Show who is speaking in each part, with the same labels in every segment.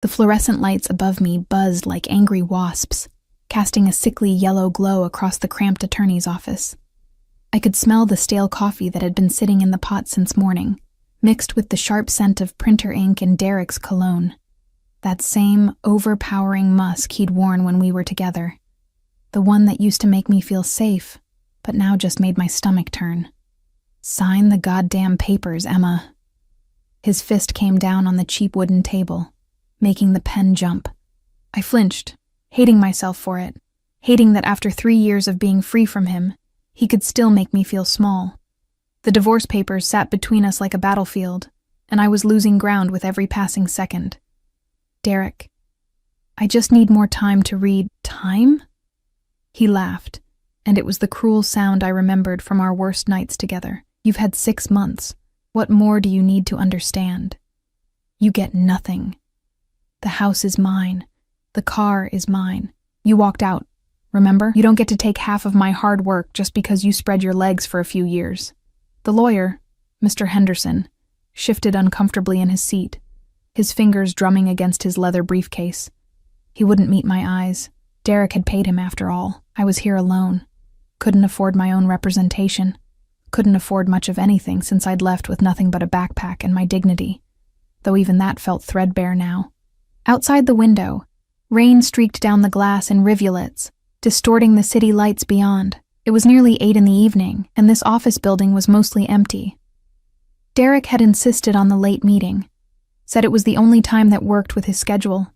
Speaker 1: The fluorescent lights above me buzzed like angry wasps, casting a sickly yellow glow across the cramped attorney's office. I could smell the stale coffee that had been sitting in the pot since morning, mixed with the sharp scent of printer ink and Derek's cologne. That same overpowering musk he'd worn when we were together. The one that used to make me feel safe, but now just made my stomach turn. Sign the goddamn papers, Emma. His fist came down on the cheap wooden table, making the pen jump. I flinched, hating myself for it, hating that after 3 years of being free from him, he could still make me feel small. The divorce papers sat between us like a battlefield, and I was losing ground with every passing second. Derek, I just need more time to read. Time? He laughed, and it was the cruel sound I remembered from our worst nights together. You've had 6 months. What more do you need to understand? You get nothing. The house is mine. The car is mine. You walked out, remember? You don't get to take half of my hard work just because you spread your legs for a few years. The lawyer, Mr. Henderson, shifted uncomfortably in his seat, his fingers drumming against his leather briefcase. He wouldn't meet my eyes. Derek had paid him after all. I was here alone. Couldn't afford my own representation. Couldn't afford much of anything since I'd left with nothing but a backpack and my dignity, though even that felt threadbare now. Outside the window, rain streaked down the glass in rivulets, distorting the city lights beyond. It was nearly 8 in the evening, and this office building was mostly empty. Derek had insisted on the late meeting, said it was the only time that worked with his schedule.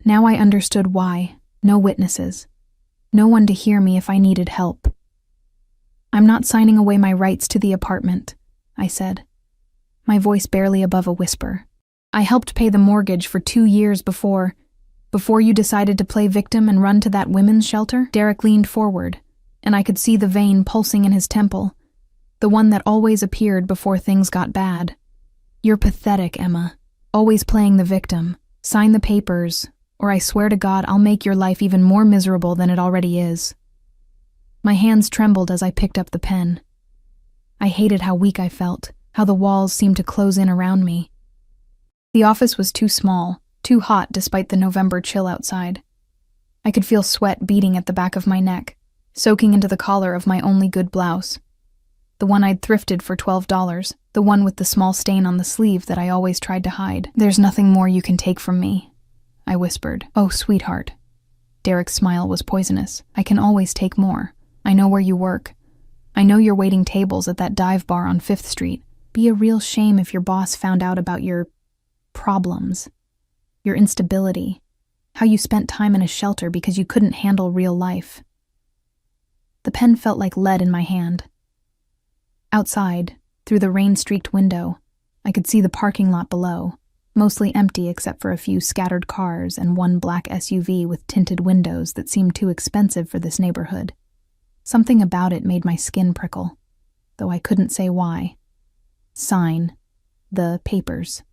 Speaker 1: Now I understood why. No witnesses. No one to hear me if I needed help. I'm not signing away my rights to the apartment, I said, my voice barely above a whisper. I helped pay the mortgage for 2 years before you decided to play victim and run to that women's shelter. Derek leaned forward, and I could see the vein pulsing in his temple, the one that always appeared before things got bad. You're pathetic, Emma. Always playing the victim. Sign the papers, or I swear to God I'll make your life even more miserable than it already is. My hands trembled as I picked up the pen. I hated how weak I felt, how the walls seemed to close in around me. The office was too small, too hot despite the November chill outside. I could feel sweat beating at the back of my neck, soaking into the collar of my only good blouse. The one I'd thrifted for $12, the one with the small stain on the sleeve that I always tried to hide. There's nothing more you can take from me, I whispered. Oh, sweetheart. Derek's smile was poisonous. I can always take more. I know where you work. I know you're waiting tables at that dive bar on 5th Street. Be a real shame if your boss found out about your problems, your instability, how you spent time in a shelter because you couldn't handle real life. The pen felt like lead in my hand. Outside, through the rain-streaked window, I could see the parking lot below, mostly empty except for a few scattered cars and one black SUV with tinted windows that seemed too expensive for this neighborhood. Something about it made my skin prickle, though I couldn't say why. Sign the papers.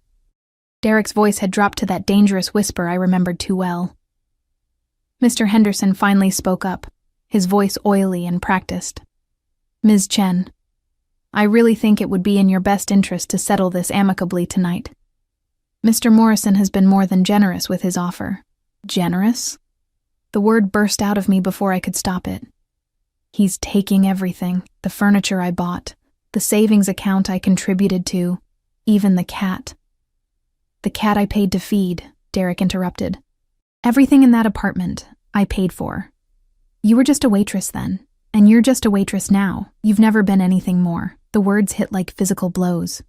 Speaker 1: Derek's voice had dropped to that dangerous whisper I remembered too well. Mr. Henderson finally spoke up, his voice oily and practiced. Ms. Chen, I really think it would be in your best interest to settle this amicably tonight. Mr. Morrison has been more than generous with his offer. Generous? The word burst out of me before I could stop it. He's taking everything, the furniture I bought, the savings account I contributed to, even the cat. The cat I paid to feed, Derek interrupted. Everything in that apartment, I paid for. You were just a waitress then, and you're just a waitress now. You've never been anything more. The words hit like physical blows.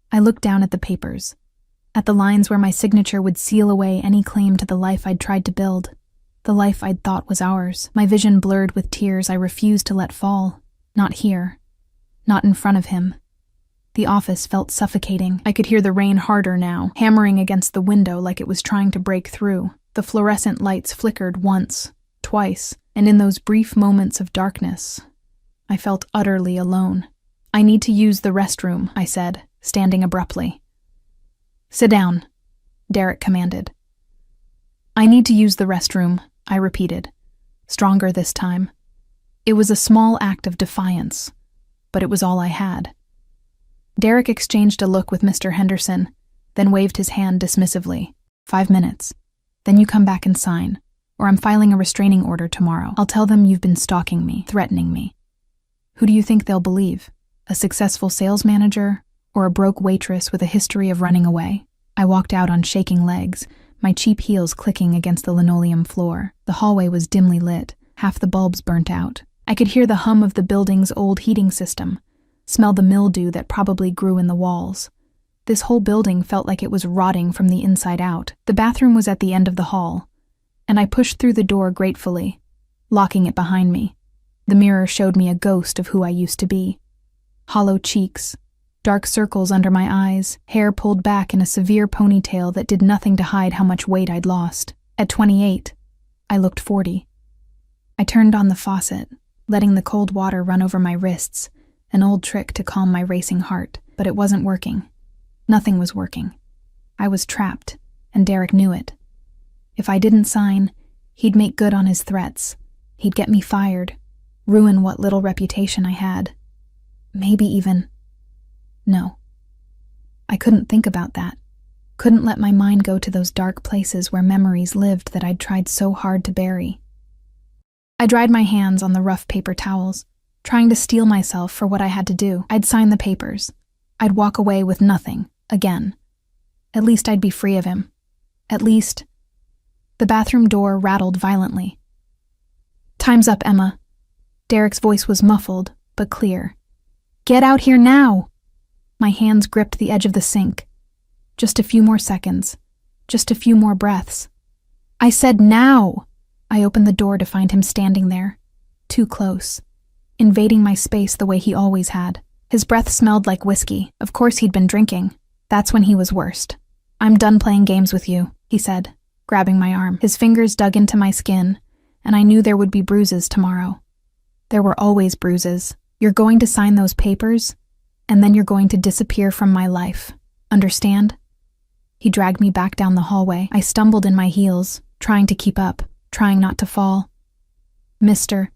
Speaker 1: I looked down at the papers, at the lines where my signature would seal away any claim to the life I'd tried to build. The life I'd thought was ours. My vision blurred with tears I refused to let fall. Not here. Not in front of him. The office felt suffocating. I could hear the rain harder now, hammering against the window like it was trying to break through. The fluorescent lights flickered once, twice, and in those brief moments of darkness, I felt utterly alone. I need to use the restroom, I said, standing abruptly. Sit down, Derek commanded. I need to use the restroom, I repeated, stronger this time. It was a small act of defiance, but it was all I had. Derek exchanged a look with Mr. Henderson, then waved his hand dismissively. 5 minutes. Then you come back and sign, or I'm filing a restraining order tomorrow. I'll tell them you've been stalking me, threatening me. Who do you think they'll believe? A successful sales manager, or a broke waitress with a history of running away? I walked out on shaking legs, my cheap heels clicking against the linoleum floor. The hallway was dimly lit, half the bulbs burnt out. I could hear the hum of the building's old heating system, smell the mildew that probably grew in the walls. This whole building felt like it was rotting from the inside out. The bathroom was at the end of the hall, and I pushed through the door gratefully, locking it behind me. The mirror showed me a ghost of who I used to be. Hollow cheeks, dark circles under my eyes, hair pulled back in a severe ponytail that did nothing to hide how much weight I'd lost. At 28, I looked 40. I turned on the faucet, letting the cold water run over my wrists, an old trick to calm my racing heart, but it wasn't working. Nothing was working. I was trapped, and Derek knew it. If I didn't sign, he'd make good on his threats. He'd get me fired, ruin what little reputation I had. Maybe even... No. I couldn't think about that. Couldn't let my mind go to those dark places where memories lived that I'd tried so hard to bury. I dried my hands on the rough paper towels, trying to steel myself for what I had to do. I'd sign the papers. I'd walk away with nothing, again. At least I'd be free of him. At least... The bathroom door rattled violently. "Time's up, Emma." Derek's voice was muffled, but clear. "Get out here now!" My hands gripped the edge of the sink. Just a few more seconds. Just a few more breaths. "I said now!" I opened the door to find him standing there, too close, invading my space the way he always had. His breath smelled like whiskey. Of course he'd been drinking. That's when he was worst. "I'm done playing games with you," he said, grabbing my arm. His fingers dug into my skin, and I knew there would be bruises tomorrow. There were always bruises. "You're going to sign those papers, and then you're going to disappear from my life. Understand?" He dragged me back down the hallway. I stumbled in my heels, trying to keep up, trying not to fall. "Mr."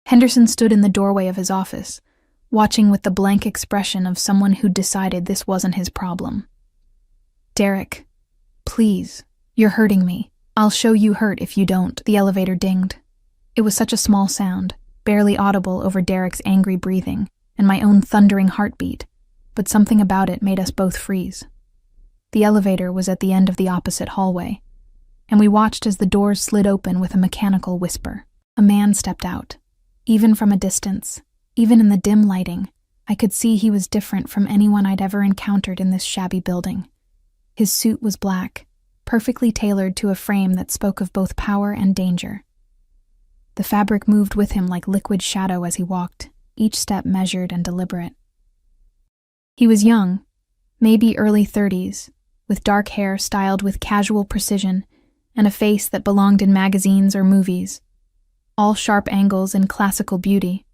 Speaker 1: Henderson stood in the doorway of his office, watching with the blank expression of someone who'd decided this wasn't his problem. "Derek, please, you're hurting me. I'll show you hurt if you don't." The elevator dinged. It was such a small sound, barely audible over Derek's angry breathing and my own thundering heartbeat, but something about it made us both freeze. The elevator was at the end of the opposite hallway, and we watched as the doors slid open with a mechanical whisper. A man stepped out. Even from a distance, even in the dim lighting, I could see he was different from anyone I'd ever encountered in this shabby building. His suit was black, perfectly tailored to a frame that spoke of both power and danger. The fabric moved with him like liquid shadow as he walked, each step measured and deliberate. He was young, maybe early 30s, with dark hair styled with casual precision and a face that belonged in magazines or movies, all sharp angles and classical beauty.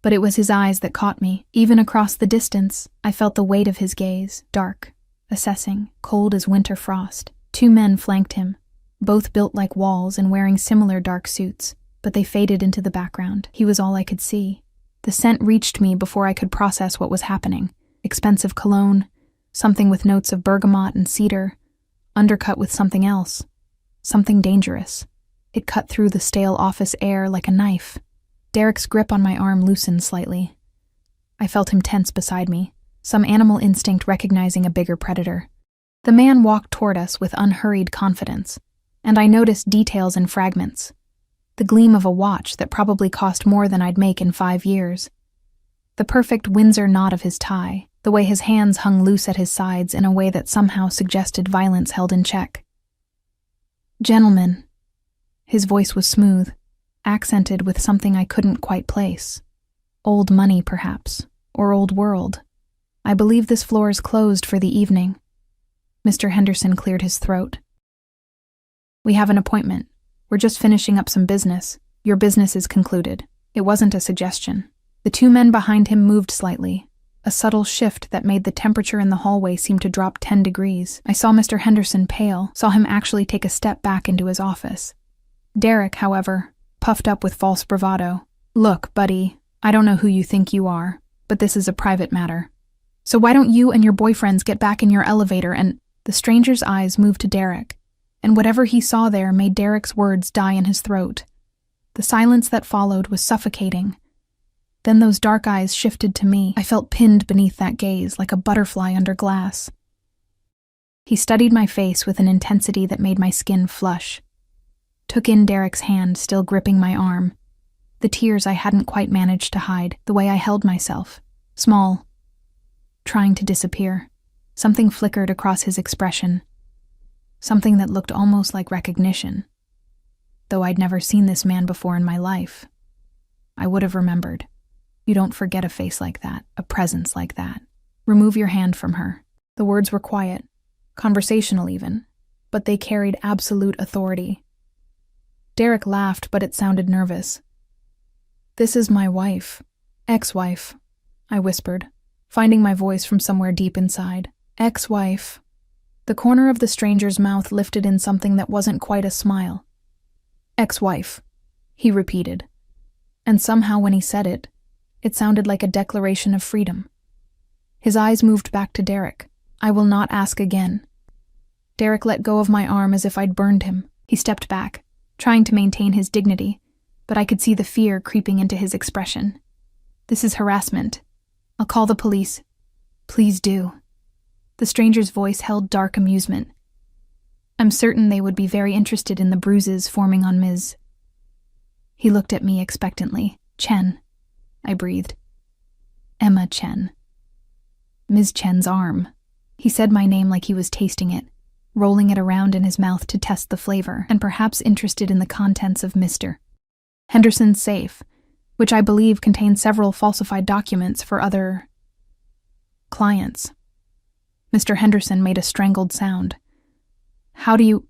Speaker 1: But it was his eyes that caught me. Even across the distance, I felt the weight of his gaze, dark, assessing, cold as winter frost. 2 men flanked him, both built like walls and wearing similar dark suits, but they faded into the background. He was all I could see. The scent reached me before I could process what was happening. Expensive cologne, something with notes of bergamot and cedar, undercut with something else, something dangerous. It cut through the stale office air like a knife. Derek's grip on my arm loosened slightly. I felt him tense beside me, some animal instinct recognizing a bigger predator. The man walked toward us with unhurried confidence, and I noticed details in fragments. The gleam of a watch that probably cost more than I'd make in 5 years. The perfect Windsor knot of his tie, the way his hands hung loose at his sides in a way that somehow suggested violence held in check. "Gentlemen." His voice was smooth, accented with something I couldn't quite place. Old money, perhaps, or old world. "I believe this floor is closed for the evening." Mr. Henderson cleared his throat. "We have an appointment. We're just finishing up some business. Your business is concluded." It wasn't a suggestion. The 2 men behind him moved slightly, a subtle shift that made the temperature in the hallway seem to drop 10 degrees. I saw Mr. Henderson pale, saw him actually take a step back into his office. Derek, however, puffed up with false bravado. "Look, buddy, I don't know who you think you are, but this is a private matter. So why don't you and your boyfriends get back in your elevator and..." The stranger's eyes moved to Derek, and whatever he saw there made Derek's words die in his throat. The silence that followed was suffocating. Then those dark eyes shifted to me. I felt pinned beneath that gaze like a butterfly under glass. He studied my face with an intensity that made my skin flush. Took in Derek's hand, still gripping my arm. The tears I hadn't quite managed to hide, the way I held myself. Small. Trying to disappear. Something flickered across his expression. Something that looked almost like recognition. Though I'd never seen this man before in my life. I would have remembered. You don't forget a face like that, a presence like that. Remove your hand from her. The words were quiet, conversational even, but they carried absolute authority. Derek laughed, but it sounded nervous. This is my wife, ex-wife, I whispered, finding my voice from somewhere deep inside. Ex-wife. The corner of the stranger's mouth lifted in something that wasn't quite a smile. Ex-wife, he repeated. And somehow when he said it, it sounded like a declaration of freedom. His eyes moved back to Derek. I will not ask again. Derek let go of my arm as if I'd burned him. He stepped back, trying to maintain his dignity, but I could see the fear creeping into his expression. This is harassment. I'll call the police. Please do. The stranger's voice held dark amusement. I'm certain they would be very interested in the bruises forming on Ms. He looked at me expectantly. Chen, I breathed. Emma Chen. Ms. Chen's arm. He said my name like he was tasting it, rolling it around in his mouth to test the flavor, and perhaps interested in the contents of Mr. Henderson's safe, which I believe contained several falsified documents for other clients. Mr. Henderson made a strangled sound. How do you...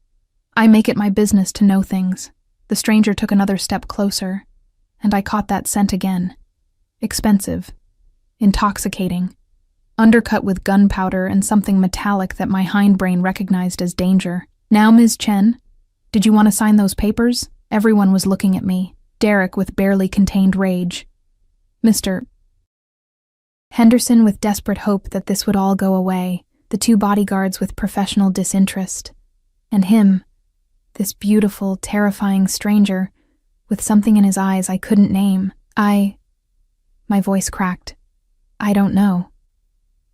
Speaker 1: I make it my business to know things. The stranger took another step closer, and I caught that scent again. Expensive. Intoxicating. Undercut with gunpowder and something metallic that my hindbrain recognized as danger. Now, Ms. Chen, did you want to sign those papers? Everyone was looking at me. Derek with barely contained rage. Mr. Henderson with desperate hope that this would all go away. The two bodyguards with professional disinterest. And him, this beautiful, terrifying stranger, with something in his eyes I couldn't name. My voice cracked. I don't know.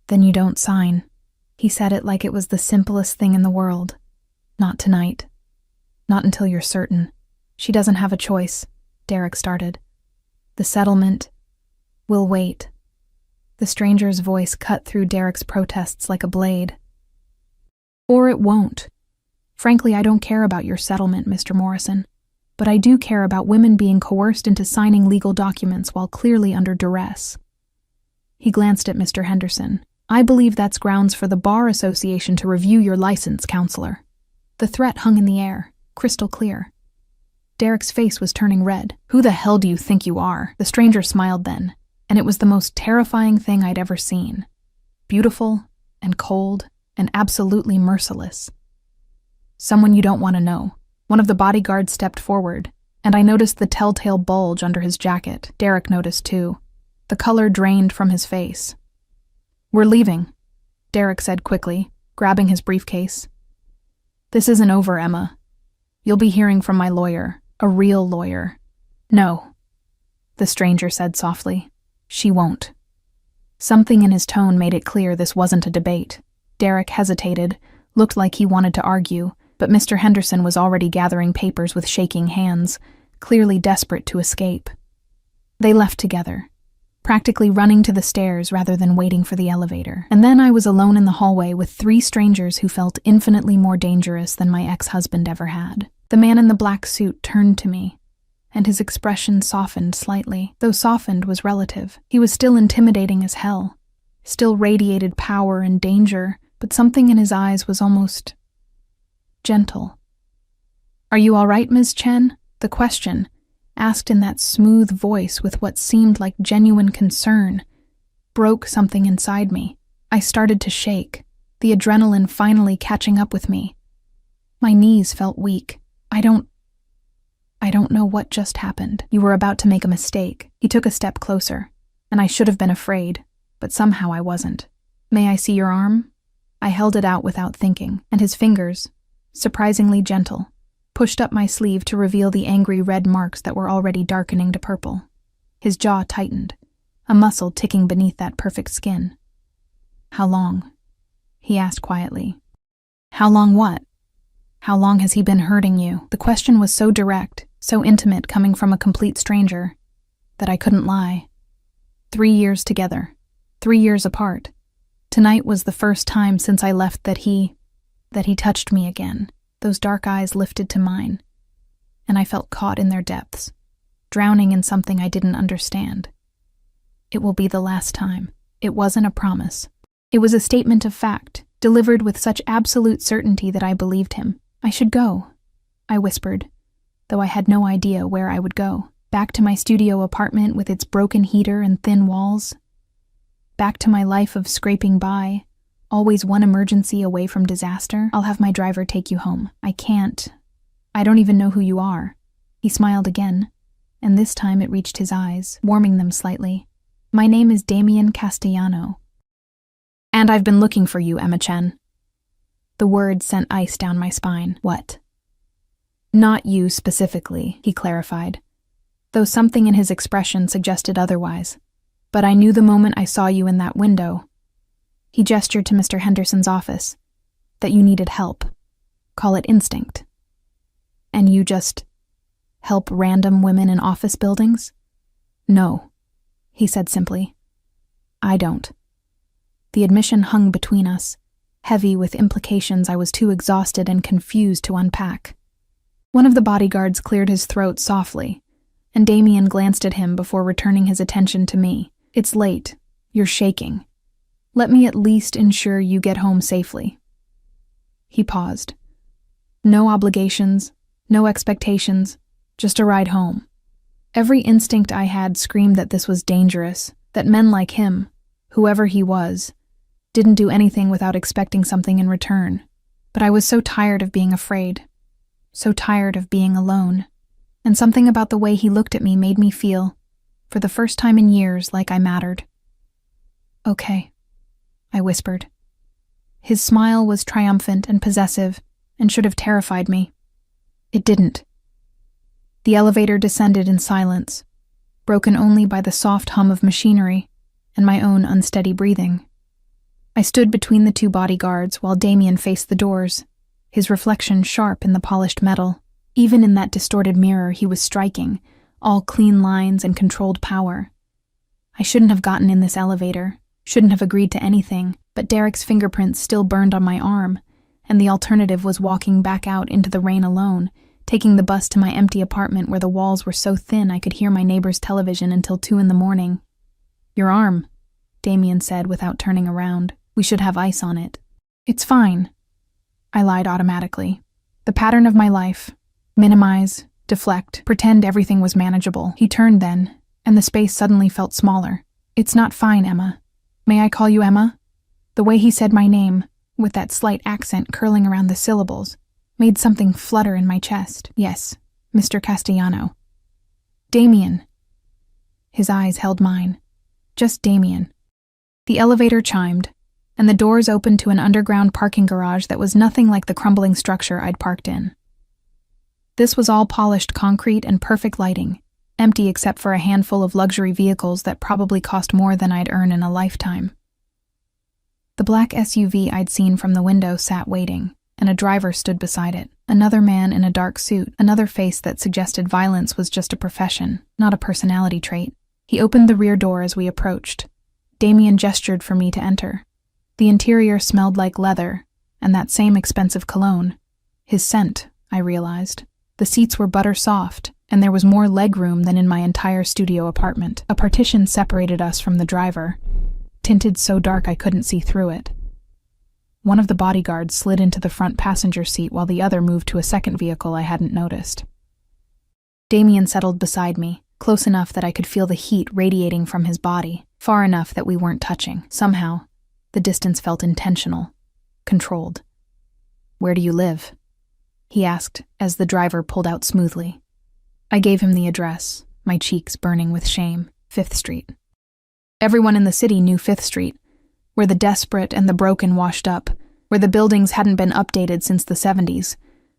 Speaker 1: Then you don't sign. He said it like it was the simplest thing in the world. Not tonight. Not until you're certain. She doesn't have a choice, Derek started. The settlement will wait. The stranger's voice cut through Derek's protests like a blade. Or it won't. Frankly, I don't care about your settlement, Mr. Morrison. But I do care about women being coerced into signing legal documents while clearly under duress. He glanced at Mr. Henderson. I believe that's grounds for the Bar Association to review your license, counselor. The threat hung in the air, crystal clear. Derek's face was turning red. Who the hell do you think you are? The stranger smiled then, and it was the most terrifying thing I'd ever seen. Beautiful and cold and absolutely merciless. Someone you don't want to know. One of the bodyguards stepped forward, and I noticed the telltale bulge under his jacket. Derek noticed too. The color drained from his face. We're leaving, Derek said quickly, grabbing his briefcase. This isn't over, Emma. You'll be hearing from my lawyer, a real lawyer. No, the stranger said softly. She won't. Something in his tone made it clear this wasn't a debate. Derek hesitated, looked like he wanted to argue, but Mr. Henderson was already gathering papers with shaking hands, clearly desperate to escape. They left together, practically running to the stairs rather than waiting for the elevator. And then I was alone in the hallway with three strangers who felt infinitely more dangerous than my ex-husband ever had. The man in the black suit turned to me, and his expression softened slightly. Though softened was relative. He was still intimidating as hell, still radiated power and danger, but something in his eyes was almost gentle. Are you all right, Ms. Chen? The question, asked in that smooth voice with what seemed like genuine concern, broke something inside me. I started to shake, the adrenaline finally catching up with me. My knees felt weak. I don't know what just happened. You were about to make a mistake. He took a step closer, and I should have been afraid, but somehow I wasn't. May I see your arm? I held it out without thinking, and his fingers, surprisingly gentle, pushed up my sleeve to reveal the angry red marks that were already darkening to purple. His jaw tightened, a muscle ticking beneath that perfect skin. "How long?" he asked quietly. "How long what? How long has he been hurting you?" The question was so direct, so intimate coming from a complete stranger, that I couldn't lie. 3 years together, 3 years apart. Tonight was the first time since I left that he touched me again. Those dark eyes lifted to mine, and I felt caught in their depths, drowning in something I didn't understand. It will be the last time. It wasn't a promise. It was a statement of fact, delivered with such absolute certainty that I believed him. "I should go," I whispered, though I had no idea where I would go. Back to my studio apartment with its broken heater and thin walls. Back to my life of scraping by, always one emergency away from disaster. "I'll have my driver take you home." "I can't. I don't even know who you are." He smiled again, and this time it reached his eyes, warming them slightly. "My name is Damien Castellano. And I've been looking for you, Emma Chen." The word sent ice down my spine. "What?" "Not you specifically," he clarified, though something in his expression suggested otherwise. "But I knew the moment I saw you in that window," he gestured to Mr. Henderson's office, "that you needed help. Call it instinct. And you just help random women in office buildings?" "No," he said simply. "I don't." The admission hung between us, heavy with implications I was too exhausted and confused to unpack. One of the bodyguards cleared his throat softly, and Damien glanced at him before returning his attention to me. "It's late. You're shaking. Let me at least ensure you get home safely." He paused. "No obligations, no expectations, just a ride home." Every instinct I had screamed that this was dangerous, that men like him, whoever he was, didn't do anything without expecting something in return. But I was so tired of being afraid, so tired of being alone, and something about the way he looked at me made me feel, for the first time in years, like I mattered. "Okay," I whispered. His smile was triumphant and possessive, and should have terrified me. It didn't. The elevator descended in silence, broken only by the soft hum of machinery and my own unsteady breathing. I stood between the two bodyguards while Damien faced the doors, his reflection sharp in the polished metal. Even in that distorted mirror he was striking, all clean lines and controlled power. I shouldn't have gotten in this elevator, shouldn't have agreed to anything, but Derek's fingerprints still burned on my arm, and the alternative was walking back out into the rain alone, taking the bus to my empty apartment where the walls were so thin I could hear my neighbor's television until 2 a.m. "Your arm," Damien said without turning around. "We should have ice on it." "It's fine," I lied automatically. The pattern of my life. Minimize, deflect, pretend everything was manageable. He turned then, and the space suddenly felt smaller. "It's not fine, Emma. May I call you Emma?" The way he said my name, with that slight accent curling around the syllables, made something flutter in my chest. "Yes, Mr. Castellano." "Damien." His eyes held mine. Just Damien. The elevator chimed, and the doors opened to an underground parking garage that was nothing like the crumbling structure I'd parked in. This was all polished concrete and perfect lighting, empty except for a handful of luxury vehicles that probably cost more than I'd earn in a lifetime. The black SUV I'd seen from the window sat waiting, and a driver stood beside it. Another man in a dark suit, another face that suggested violence was just a profession, not a personality trait. He opened the rear door as we approached. Damien gestured for me to enter. The interior smelled like leather, and that same expensive cologne. His scent, I realized. The seats were butter soft, and there was more leg room than in my entire studio apartment. A partition separated us from the driver, tinted so dark I couldn't see through it. One of the bodyguards slid into the front passenger seat while the other moved to a second vehicle I hadn't noticed. Damien settled beside me, close enough that I could feel the heat radiating from his body, far enough that we weren't touching. Somehow, the distance felt intentional, controlled. "Where do you live?" he asked as the driver pulled out smoothly. I gave him the address, my cheeks burning with shame. 5th Street. Everyone in the city knew 5th Street, where the desperate and the broken washed up, where the buildings hadn't been updated since the 70s,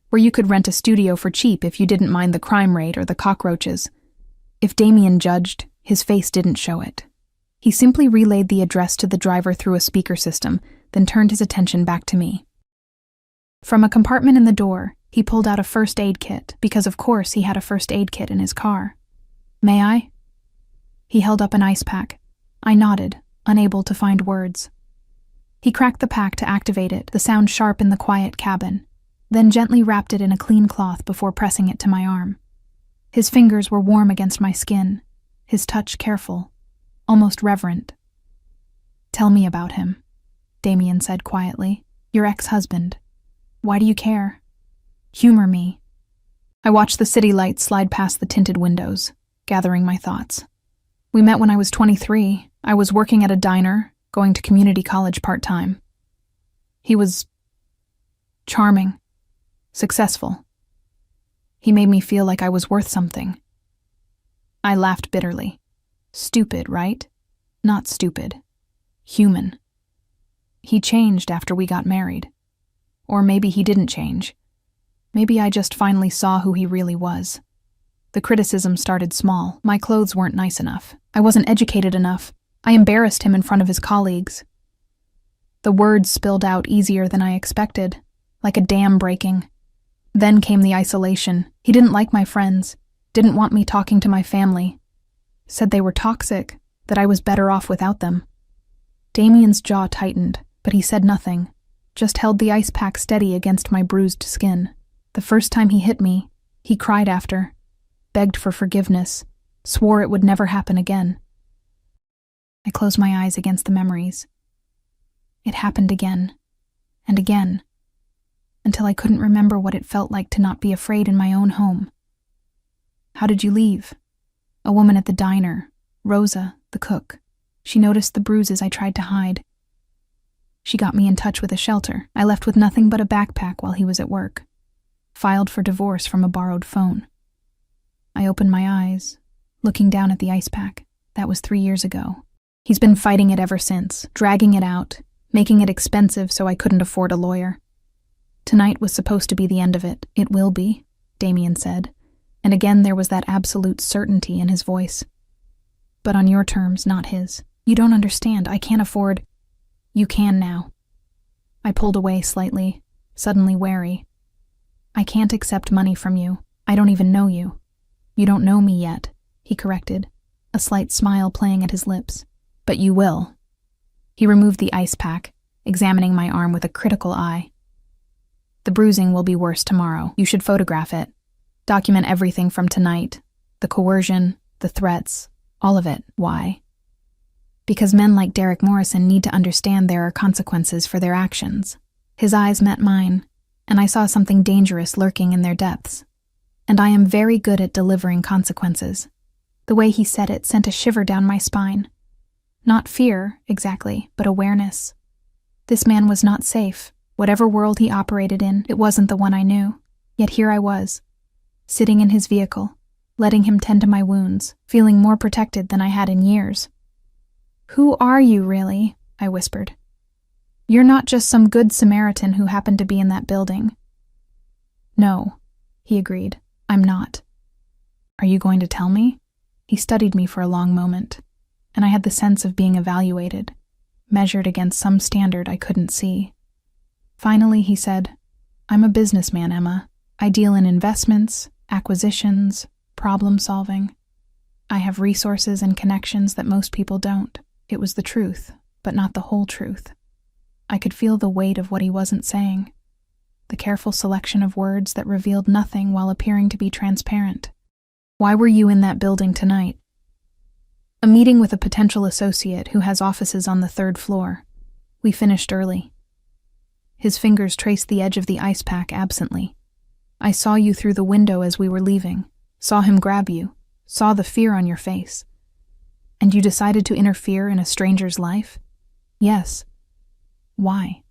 Speaker 1: where you could rent a studio for cheap if you didn't mind the crime rate or the cockroaches. If Damien judged, his face didn't show it. He simply relayed the address to the driver through a speaker system, then turned his attention back to me. From a compartment in the door, he pulled out a first aid kit, because of course he had a first aid kit in his car. "May I?" He held up an ice pack. I nodded, unable to find words. He cracked the pack to activate it, the sound sharp in the quiet cabin, then gently wrapped it in a clean cloth before pressing it to my arm. His fingers were warm against my skin, his touch careful, almost reverent. "Tell me about him," Damien said quietly. "Your ex-husband. Why do you care? Humor me." I watched the city lights slide past the tinted windows, gathering my thoughts. "We met when I was 23. I was working at a diner, going to community college part-time. He was charming, successful. He made me feel like I was worth something." I laughed bitterly. Stupid, right? Not stupid. Human. He changed after we got married. Or maybe he didn't change. Maybe I just finally saw who he really was. The criticism started small. My clothes weren't nice enough. I wasn't educated enough. I embarrassed him in front of his colleagues. The words spilled out easier than I expected, like a dam breaking. Then came the isolation. He didn't like my friends, didn't want me talking to my family. Said they were toxic, that I was better off without them. Damien's jaw tightened, but he said nothing, just held the ice pack steady against my bruised skin. The first time he hit me, he cried after, begged for forgiveness, swore it would never happen again. I closed my eyes against the memories. It happened again, and again, until I couldn't remember what it felt like to not be afraid in my own home. "How did you leave?" A woman at the diner, Rosa, the cook. She noticed the bruises I tried to hide. She got me in touch with a shelter. I left with nothing but a backpack while he was at work. Filed for divorce from a borrowed phone. I opened my eyes, looking down at the ice pack. That was 3 years ago. He's been fighting it ever since, dragging it out, making it expensive so I couldn't afford a lawyer. Tonight was supposed to be the end of it. "It will be," Damien said, and again there was that absolute certainty in his voice. "But on your terms, not his. You don't understand. I can't afford—" "You can now." I pulled away slightly, suddenly wary. "I can't accept money from you. I don't even know you." "You don't know me yet," he corrected, a slight smile playing at his lips. "But you will." He removed the ice pack, examining my arm with a critical eye. "The bruising will be worse tomorrow. You should photograph it. Document everything from tonight. The coercion, the threats, all of it. Why? Because men like Derek Morrison need to understand there are consequences for their actions." His eyes met mine, and I saw something dangerous lurking in their depths. And I am very good at delivering consequences. The way he said it sent a shiver down my spine. Not fear, exactly, but awareness. This man was not safe. Whatever world he operated in, it wasn't the one I knew. Yet here I was, sitting in his vehicle, letting him tend to my wounds, feeling more protected than I had in years. "Who are you, really?" I whispered. "You're not just some good Samaritan who happened to be in that building." "No," he agreed. "I'm not." "Are you going to tell me?" He studied me for a long moment, and I had the sense of being evaluated, measured against some standard I couldn't see. Finally, he said, "I'm a businessman, Emma. I deal in investments, acquisitions, problem solving. I have resources and connections that most people don't." It was the truth, but not the whole truth. I could feel the weight of what he wasn't saying, the careful selection of words that revealed nothing while appearing to be transparent. "Why were you in that building tonight?" "A meeting with a potential associate who has offices on the 3rd floor. We finished early." His fingers traced the edge of the ice pack absently. "I saw you through the window as we were leaving, saw him grab you, saw the fear on your face. And you decided to interfere in a stranger's life?" "Yes." "Why?"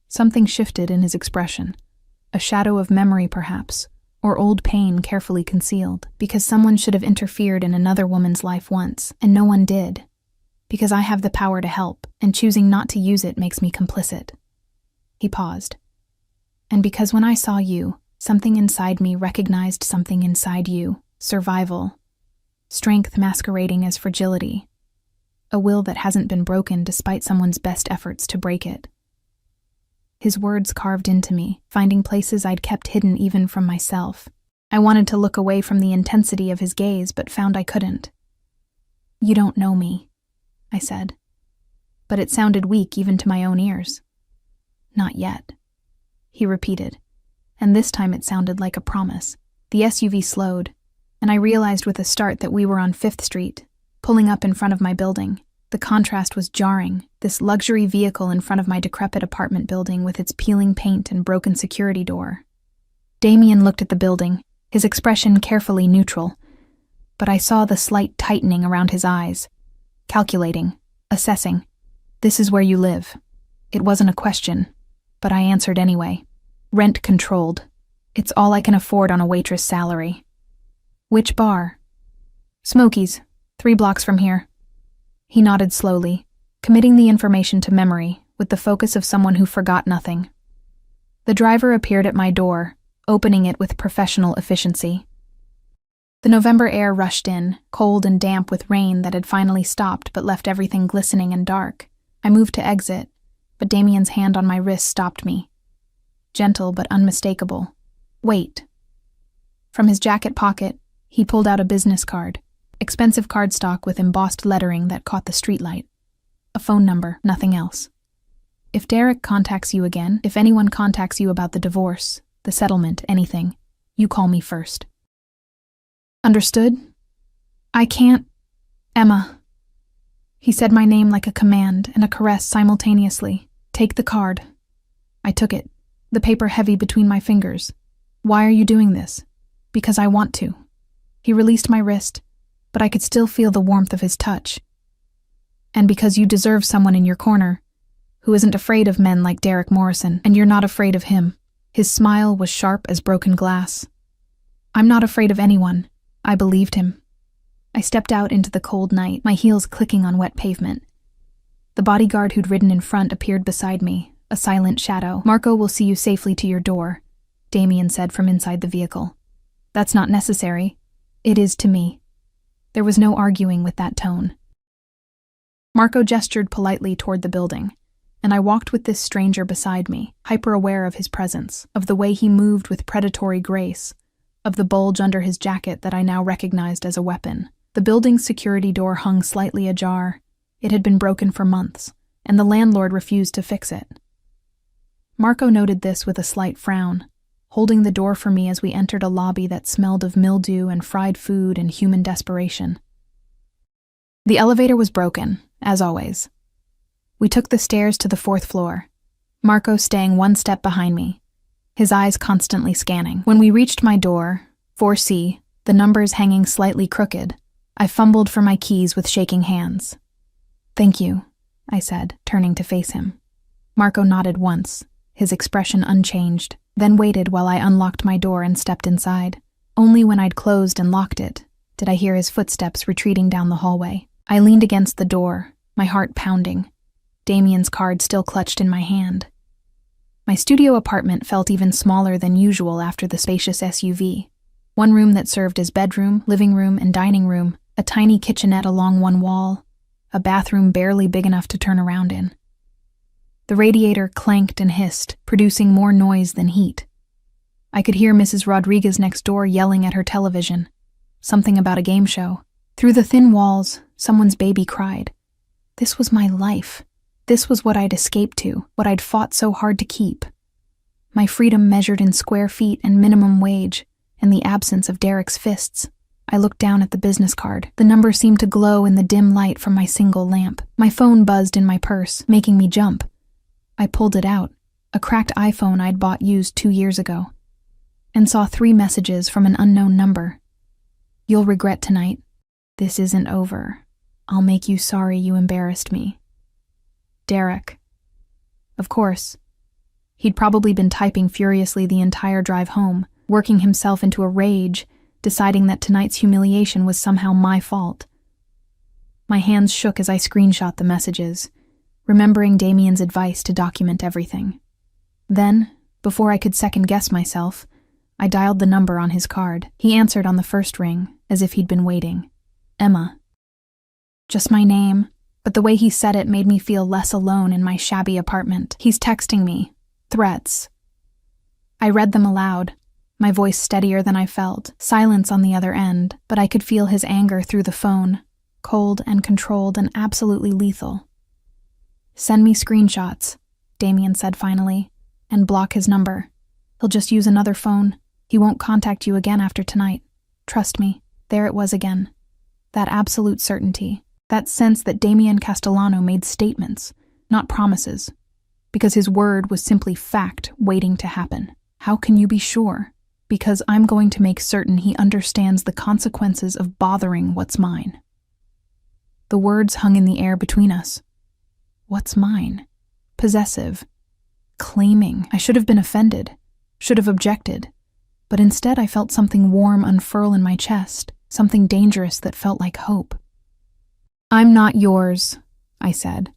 Speaker 1: Something shifted in his expression. A shadow of memory, perhaps, or old pain carefully concealed. "Because someone should have interfered in another woman's life once, and no one did. Because I have the power to help, and choosing not to use it makes me complicit." He paused. And because when I saw you, something inside me recognized something inside you. Survival. Strength masquerading as fragility. A will that hasn't been broken despite someone's best efforts to break it. His words carved into me, finding places I'd kept hidden even from myself. I wanted to look away from the intensity of his gaze, but found I couldn't. You don't know me, I said. But it sounded weak even to my own ears. Not yet, he repeated, and this time it sounded like a promise. The SUV slowed, and I realized with a start that we were on 5th Street, pulling up in front of my building. The contrast was jarring, this luxury vehicle in front of my decrepit apartment building with its peeling paint and broken security door. Damien looked at the building, his expression carefully neutral, but I saw the slight tightening around his eyes. Calculating, assessing. This is where you live. It wasn't a question, but I answered anyway. Rent controlled. It's all I can afford on a waitress salary. Which bar? Smokey's, 3 blocks from here. He nodded slowly, committing the information to memory with the focus of someone who forgot nothing. The driver appeared at my door, opening it with professional efficiency. The November air rushed in, cold and damp with rain that had finally stopped but left everything glistening and dark. I moved to exit, but Damien's hand on my wrist stopped me. Gentle but unmistakable. Wait. From his jacket pocket, he pulled out a business card, expensive cardstock with embossed lettering that caught the streetlight. A phone number, nothing else. If Derek contacts you again, if anyone contacts you about the divorce, the settlement, anything, you call me first. Understood? I can't... Emma. He said my name like a command and a caress simultaneously. Take the card. I took it, the paper heavy between my fingers. Why are you doing this? Because I want to. He released my wrist, but I could still feel the warmth of his touch. And because you deserve someone in your corner, who isn't afraid of men like Derek Morrison, and you're not afraid of him. His smile was sharp as broken glass. I'm not afraid of anyone. I believed him. I stepped out into the cold night, my heels clicking on wet pavement. The bodyguard who'd ridden in front appeared beside me, a silent shadow. Marco will see you safely to your door, Damien said from inside the vehicle. That's not necessary. It is to me. There was no arguing with that tone. Marco gestured politely toward the building, and I walked with this stranger beside me, hyper-aware of his presence, of the way he moved with predatory grace, of the bulge under his jacket that I now recognized as a weapon. The building's security door hung slightly ajar. It had been broken for months, and the landlord refused to fix it. Marco noted this with a slight frown, holding the door for me as we entered a lobby that smelled of mildew and fried food and human desperation. The elevator was broken, as always. We took the stairs to the 4th floor, Marco staying one step behind me, his eyes constantly scanning. When we reached my door, 4C, the numbers hanging slightly crooked, I fumbled for my keys with shaking hands. Thank you, I said, turning to face him. Marco nodded once, his expression unchanged, then waited while I unlocked my door and stepped inside. Only when I'd closed and locked it did I hear his footsteps retreating down the hallway. I leaned against the door, my heart pounding, Damien's card still clutched in my hand. My studio apartment felt even smaller than usual after the spacious SUV. One room that served as bedroom, living room, and dining room, a tiny kitchenette along one wall, a bathroom barely big enough to turn around in. The radiator clanked and hissed, producing more noise than heat. I could hear Mrs. Rodriguez next door yelling at her television, something about a game show. Through the thin walls, someone's baby cried. This was my life. This was what I'd escaped to, what I'd fought so hard to keep. My freedom measured in square feet and minimum wage, and the absence of Derek's fists. I looked down at the business card. The number seemed to glow in the dim light from my single lamp. My phone buzzed in my purse, making me jump. I pulled it out, a cracked iPhone I'd bought used 2 years ago, and saw 3 messages from an unknown number. You'll regret tonight. This isn't over. I'll make you sorry you embarrassed me. Derek. Of course. He'd probably been typing furiously the entire drive home, working himself into a rage, deciding that tonight's humiliation was somehow my fault. My hands shook as I screenshot the messages, remembering Damien's advice to document everything. Then, before I could second-guess myself, I dialed the number on his card. He answered on the first ring, as if he'd been waiting. Emma. Just my name, but the way he said it made me feel less alone in my shabby apartment. He's texting me. Threats. I read them aloud, my voice steadier than I felt. Silence on the other end, but I could feel his anger through the phone, cold and controlled and absolutely lethal. Send me screenshots, Damien said finally, and block his number. He'll just use another phone. He won't contact you again after tonight. Trust me. There it was again. That absolute certainty. That sense that Damien Castellano made statements, not promises, because his word was simply fact waiting to happen. How can you be sure? Because I'm going to make certain he understands the consequences of bothering what's mine. The words hung in the air between us. What's mine? Possessive. Claiming. I should have been offended, should have objected, but instead I felt something warm unfurl in my chest, something dangerous that felt like hope. I'm not yours, I said.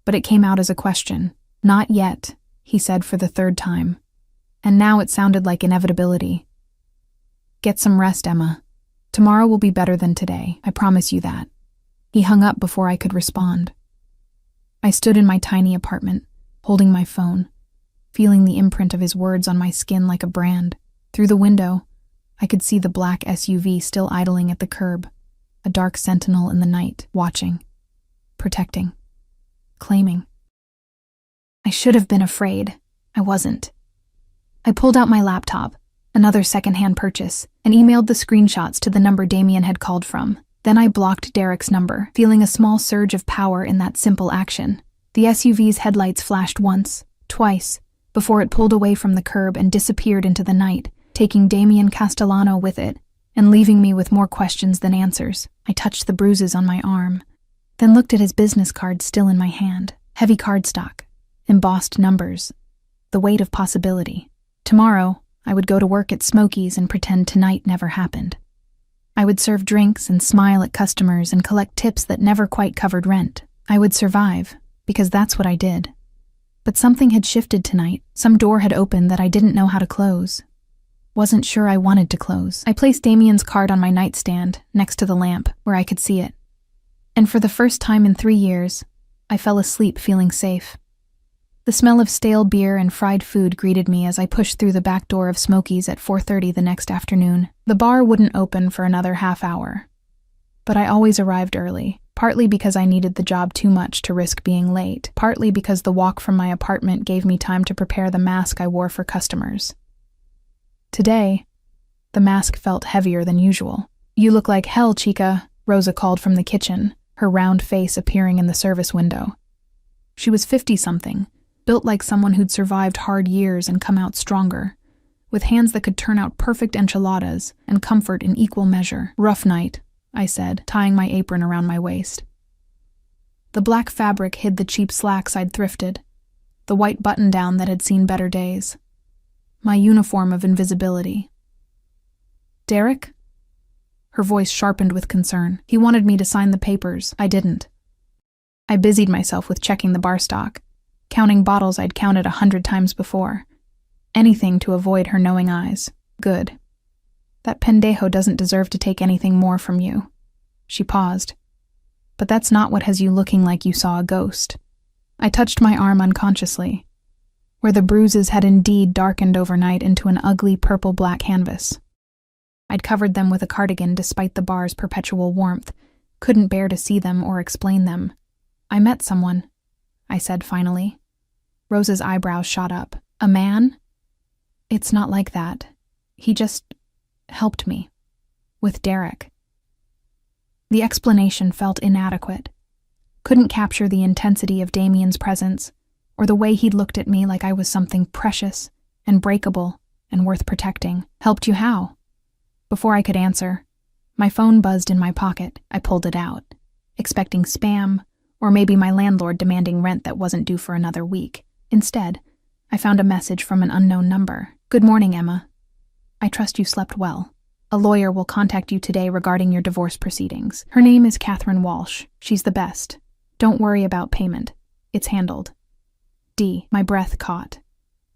Speaker 1: But it came out as a question. Not yet, he said for the third time. And now it sounded like inevitability. Get some rest, Emma. Tomorrow will be better than today, I promise you that. He hung up before I could respond. I stood in my tiny apartment, holding my phone, feeling the imprint of his words on my skin like a brand. Through the window, I could see the black SUV still idling at the curb, a dark sentinel in the night, watching, protecting, claiming. I should have been afraid. I wasn't. I pulled out my laptop, another secondhand purchase, and emailed the screenshots to the number Damien had called from. Then I blocked Derek's number, feeling a small surge of power in that simple action. The SUV's headlights flashed once, twice, before it pulled away from the curb and disappeared into the night, taking Damien Castellano with it, and leaving me with more questions than answers. I touched the bruises on my arm, then looked at his business card still in my hand. Heavy cardstock, embossed numbers, the weight of possibility. Tomorrow, I would go to work at Smokey's and pretend tonight never happened. I would serve drinks and smile at customers and collect tips that never quite covered rent. I would survive, because that's what I did. But something had shifted tonight. Some door had opened that I didn't know how to close. Wasn't sure I wanted to close. I placed Damien's card on my nightstand, next to the lamp, where I could see it. And for the first time in 3 years, I fell asleep feeling safe. The smell of stale beer and fried food greeted me as I pushed through the back door of Smokey's at 4:30 the next afternoon. The bar wouldn't open for another half hour. But I always arrived early, partly because I needed the job too much to risk being late, partly because the walk from my apartment gave me time to prepare the mask I wore for customers. Today, the mask felt heavier than usual. You look like hell, Chica, Rosa called from the kitchen, her round face appearing in the service window. She was 50-something, built like someone who'd survived hard years and come out stronger, with hands that could turn out perfect enchiladas and comfort in equal measure. Rough night, I said, tying my apron around my waist. The black fabric hid the cheap slacks I'd thrifted, the white button-down that had seen better days. My uniform of invisibility. Derek? Her voice sharpened with concern. He wanted me to sign the papers. I didn't. I busied myself with checking the bar stock, counting bottles I'd counted 100 times before. Anything to avoid her knowing eyes. Good. That pendejo doesn't deserve to take anything more from you. She paused. But that's not what has you looking like you saw a ghost. I touched my arm unconsciously, where the bruises had indeed darkened overnight into an ugly purple-black canvas. I'd covered them with a cardigan despite the bar's perpetual warmth, couldn't bear to see them or explain them. I met someone, I said finally. Rosa's eyebrows shot up. A man? It's not like that. He just helped me. With Derek. The explanation felt inadequate. Couldn't capture the intensity of Damien's presence, or the way he'd looked at me like I was something precious and breakable and worth protecting. Helped you how? Before I could answer, my phone buzzed in my pocket. I pulled it out, expecting spam, or maybe my landlord demanding rent that wasn't due for another week. Instead, I found a message from an unknown number. Good morning, Emma. I trust you slept well. A lawyer will contact you today regarding your divorce proceedings. Her name is Catherine Walsh. She's the best. Don't worry about payment. It's handled. D. My breath caught.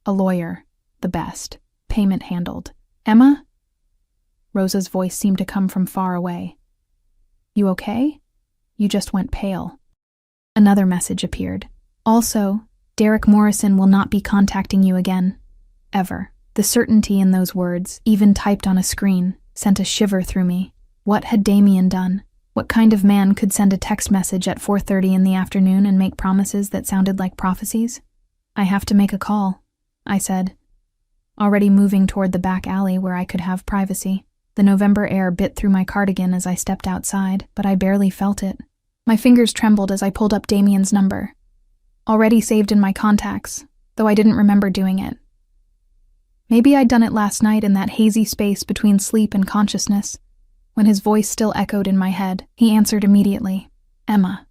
Speaker 1: A lawyer. The best. Payment handled. Emma? Rosa's voice seemed to come from far away. You okay? You just went pale. Another message appeared. Also, Derek Morrison will not be contacting you again. Ever. The certainty in those words, even typed on a screen, sent a shiver through me. What had Damien done? What kind of man could send a text message at 4:30 in the afternoon and make promises that sounded like prophecies? I have to make a call, I said, already moving toward the back alley where I could have privacy. The November air bit through my cardigan as I stepped outside, but I barely felt it. My fingers trembled as I pulled up Damien's number. Already saved in my contacts, though I didn't remember doing it. Maybe I'd done it last night in that hazy space between sleep and consciousness, when his voice still echoed in my head. He answered immediately. Emma.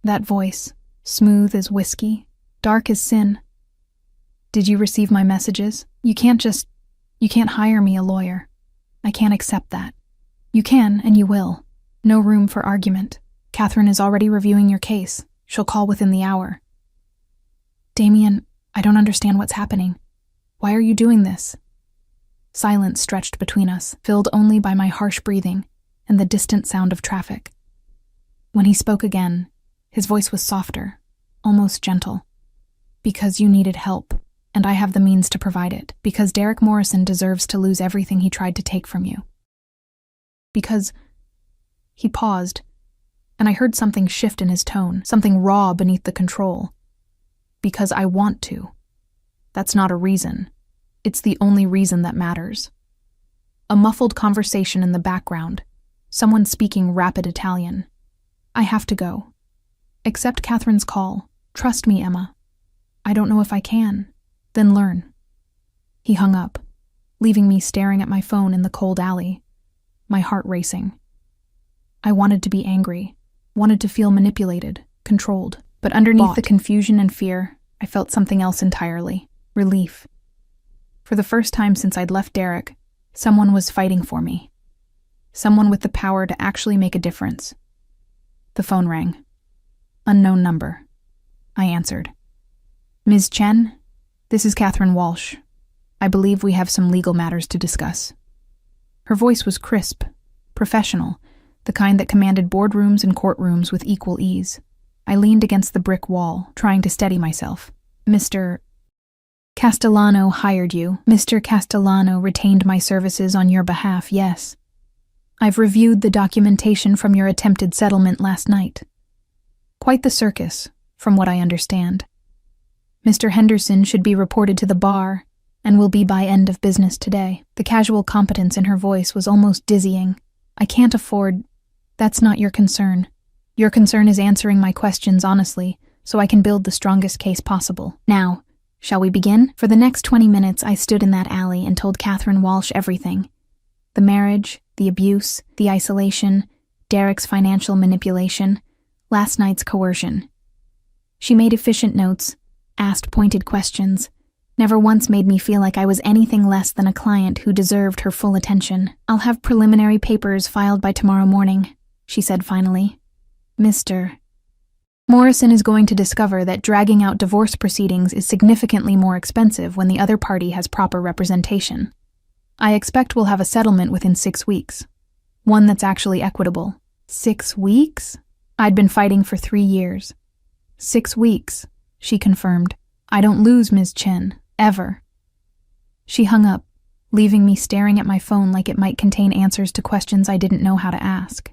Speaker 1: That voice, smooth as whiskey, dark as sin. Did you receive my messages? You can't hire me a lawyer. I can't accept that. You can, and you will. No room for argument. Catherine is already reviewing your case. She'll call within the hour. Damien, I don't understand what's happening. Why are you doing this? Silence stretched between us, filled only by my harsh breathing and the distant sound of traffic. When he spoke again, his voice was softer, almost gentle. Because you needed help, and I have the means to provide it. Because Derek Morrison deserves to lose everything he tried to take from you. Because... He paused, and I heard something shift in his tone, something raw beneath the control. Because I want to. That's not a reason. It's the only reason that matters. A muffled conversation in the background, someone speaking rapid Italian. I have to go. Accept Catherine's call. Trust me, Emma. I don't know if I can. Then learn. He hung up, leaving me staring at my phone in the cold alley, my heart racing. I wanted to be angry, wanted to feel manipulated, controlled, but underneath the confusion and fear, I felt something else entirely. Relief. For the first time since I'd left Derek, someone was fighting for me. Someone with the power to actually make a difference. The phone rang. Unknown number. I answered. Ms. Chen, this is Catherine Walsh. I believe we have some legal matters to discuss. Her voice was crisp, professional, the kind that commanded boardrooms and courtrooms with equal ease. I leaned against the brick wall, trying to steady myself. Mr. Castellano hired you. Mr. Castellano retained my services on your behalf, yes. I've reviewed the documentation from your attempted settlement last night. Quite the circus, from what I understand. Mr. Henderson should be reported to the bar, and will be by end of business today. The casual competence in her voice was almost dizzying. I can't afford... That's not your concern. Your concern is answering my questions honestly, so I can build the strongest case possible. Now, shall we begin? For the next 20 minutes, I stood in that alley and told Catherine Walsh everything. The marriage, the abuse, the isolation, Derek's financial manipulation, last night's coercion. She made efficient notes, asked pointed questions, never once made me feel like I was anything less than a client who deserved her full attention. I'll have preliminary papers filed by tomorrow morning, she said finally. Mr. Morrison is going to discover that dragging out divorce proceedings is significantly more expensive when the other party has proper representation. I expect we'll have a settlement within 6 weeks. One that's actually equitable. 6 weeks? I'd been fighting for 3 years. 6 weeks, she confirmed. I don't lose, Ms. Chen. Ever. She hung up, leaving me staring at my phone like it might contain answers to questions I didn't know how to ask.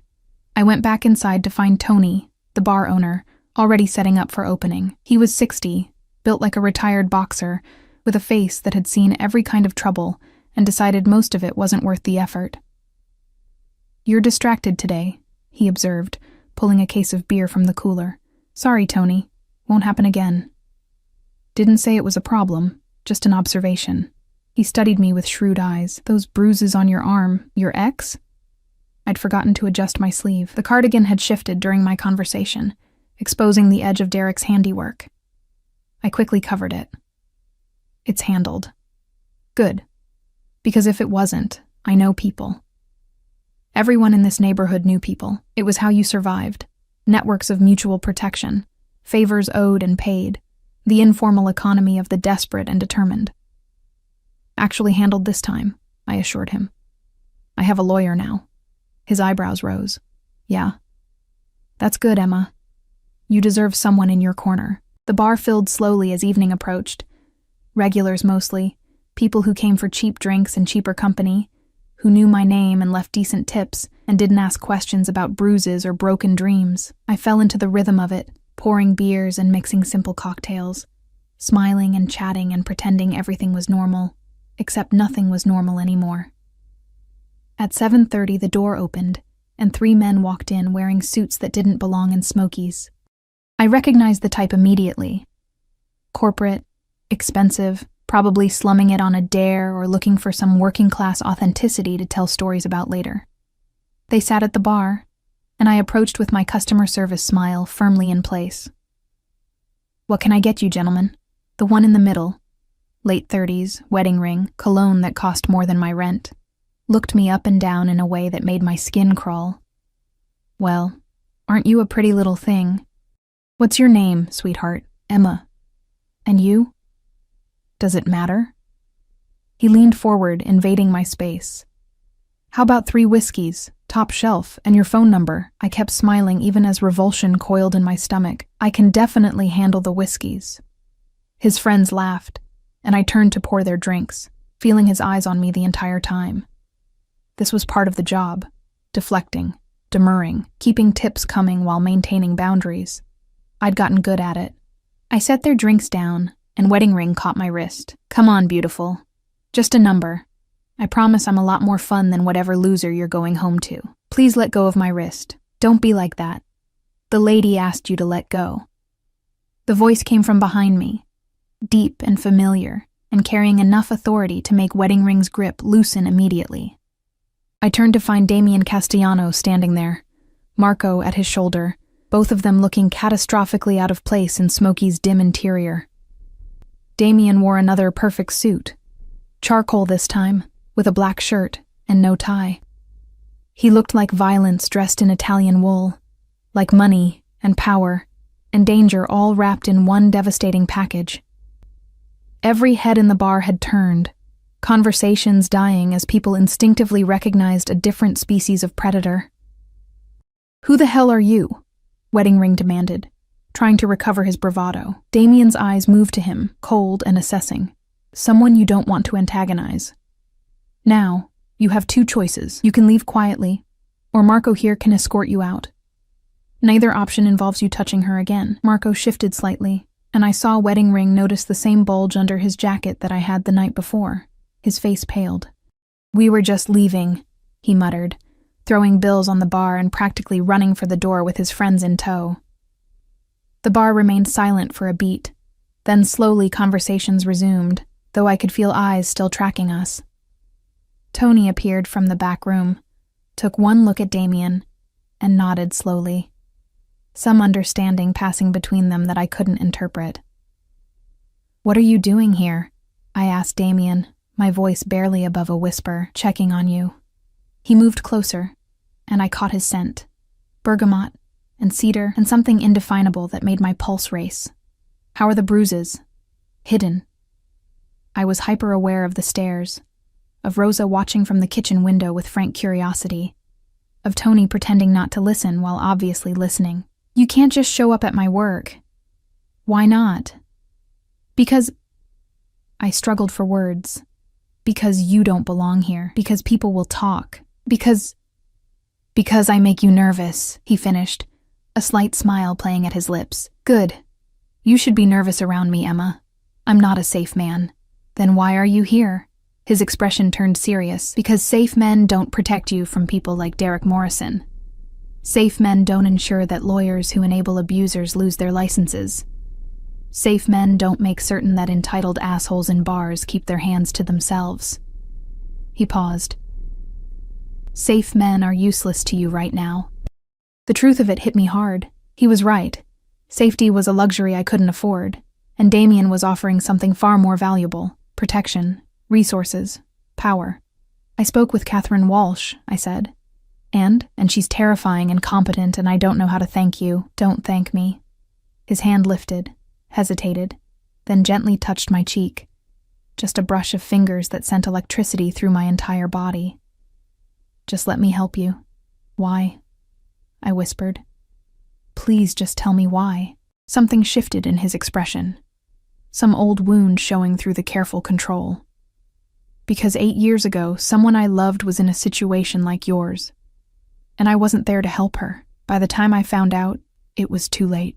Speaker 1: I went back inside to find Tony, the bar owner, already setting up for opening. He was 60, built like a retired boxer, with a face that had seen every kind of trouble and decided most of it wasn't worth the effort. You're distracted today, he observed, pulling a case of beer from the cooler. Sorry, Tony. Won't happen again. Didn't say it was a problem, just an observation. He studied me with shrewd eyes. Those bruises on your arm, your ex? I'd forgotten to adjust my sleeve. The cardigan had shifted during my conversation, exposing the edge of Derek's handiwork. I quickly covered it. It's handled. Good. Because if it wasn't, I know people. Everyone in this neighborhood knew people. It was how you survived. Networks of mutual protection. Favors owed and paid. The informal economy of the desperate and determined. Actually handled this time, I assured him. I have a lawyer now. His eyebrows rose. Yeah. That's good, Emma. You deserve someone in your corner. The bar filled slowly as evening approached. Regulars mostly, people who came for cheap drinks and cheaper company, who knew my name and left decent tips and didn't ask questions about bruises or broken dreams. I fell into the rhythm of it, pouring beers and mixing simple cocktails, smiling and chatting and pretending everything was normal, except nothing was normal anymore. At 7:30 the door opened, and 3 men walked in wearing suits that didn't belong in Smokies. I recognized the type immediately. Corporate, expensive, probably slumming it on a dare or looking for some working-class authenticity to tell stories about later. They sat at the bar, and I approached with my customer service smile firmly in place. What can I get you, gentlemen? The one in the middle, late 30s, wedding ring, cologne that cost more than my rent, looked me up and down in a way that made my skin crawl. Well, aren't you a pretty little thing? What's your name, sweetheart? Emma. And you? Does it matter? He leaned forward, invading my space. How about 3 whiskeys, top shelf, and your phone number? I kept smiling even as revulsion coiled in my stomach. I can definitely handle the whiskeys. His friends laughed, and I turned to pour their drinks, feeling his eyes on me the entire time. This was part of the job, deflecting, demurring, keeping tips coming while maintaining boundaries. I'd gotten good at it. I set their drinks down, and wedding ring caught my wrist. Come on, beautiful. Just a number. I promise I'm a lot more fun than whatever loser you're going home to. Please let go of my wrist. Don't be like that. The lady asked you to let go. The voice came from behind me, deep and familiar, and carrying enough authority to make wedding ring's grip loosen immediately. I turned to find Damien Castellano standing there, Marco at his shoulder, both of them looking catastrophically out of place in Smokey's dim interior. Damien wore another perfect suit, charcoal this time, with a black shirt and no tie. He looked like violence dressed in Italian wool, like money and power and danger all wrapped in one devastating package. Every head in the bar had turned, conversations dying as people instinctively recognized a different species of predator. Who the hell are you? Wedding ring demanded, trying to recover his bravado. Damien's eyes moved to him, cold and assessing. Someone you don't want to antagonize. Now, you have 2 choices. You can leave quietly, or Marco here can escort you out. Neither option involves you touching her again. Marco shifted slightly, and I saw wedding ring notice the same bulge under his jacket that I had the night before. His face paled. We were just leaving, he muttered, throwing bills on the bar and practically running for the door with his friends in tow. The bar remained silent for a beat. Then slowly conversations resumed, though I could feel eyes still tracking us. Tony appeared from the back room, took one look at Damien, and nodded slowly, some understanding passing between them that I couldn't interpret. What are you doing here? I asked Damien, my voice barely above a whisper, checking on you. He moved closer, and I caught his scent, bergamot and cedar and something indefinable that made my pulse race. How are the bruises? Hidden. I was hyper-aware of the stairs, of Rosa watching from the kitchen window with frank curiosity, of Tony pretending not to listen while obviously listening. You can't just show up at my work. Why not? Because... I struggled for words. Because you don't belong here. Because people will talk. Because I make you nervous, he finished, a slight smile playing at his lips. Good. You should be nervous around me, Emma. I'm not a safe man. Then why are you here? His expression turned serious. Because safe men don't protect you from people like Derek Morrison. Safe men don't ensure that lawyers who enable abusers lose their licenses. Safe men don't make certain that entitled assholes in bars keep their hands to themselves. He paused. Safe men are useless to you right now. The truth of it hit me hard. He was right. Safety was a luxury I couldn't afford, and Damien was offering something far more valuable: protection, resources, power. I spoke with Catherine Walsh, I said. And she's terrifying and competent, and I don't know how to thank you. Don't thank me. His hand lifted, hesitated, then gently touched my cheek. Just a brush of fingers that sent electricity through my entire body. "Just let me help you." "Why?" I whispered. "Please just tell me why." Something shifted in his expression. Some old wound showing through the careful control. "Because 8 years ago, someone I loved was in a situation like yours. And I wasn't there to help her. By the time I found out, it was too late."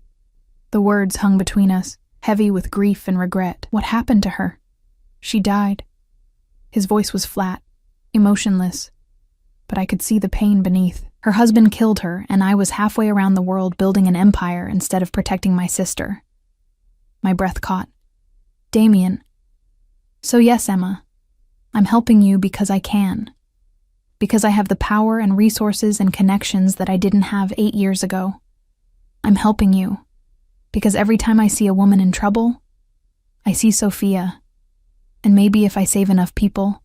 Speaker 1: The words hung between us, heavy with grief and regret. "What happened to her?" "She died." His voice was flat, emotionless, but I could see the pain beneath. Her husband killed her, and I was halfway around the world building an empire instead of protecting my sister. My breath caught. "Damien." "So yes, Emma, I'm helping you because I can. Because I have the power and resources and connections that I didn't have 8 years ago. I'm helping you because every time I see a woman in trouble, I see Sophia. And maybe if I save enough people,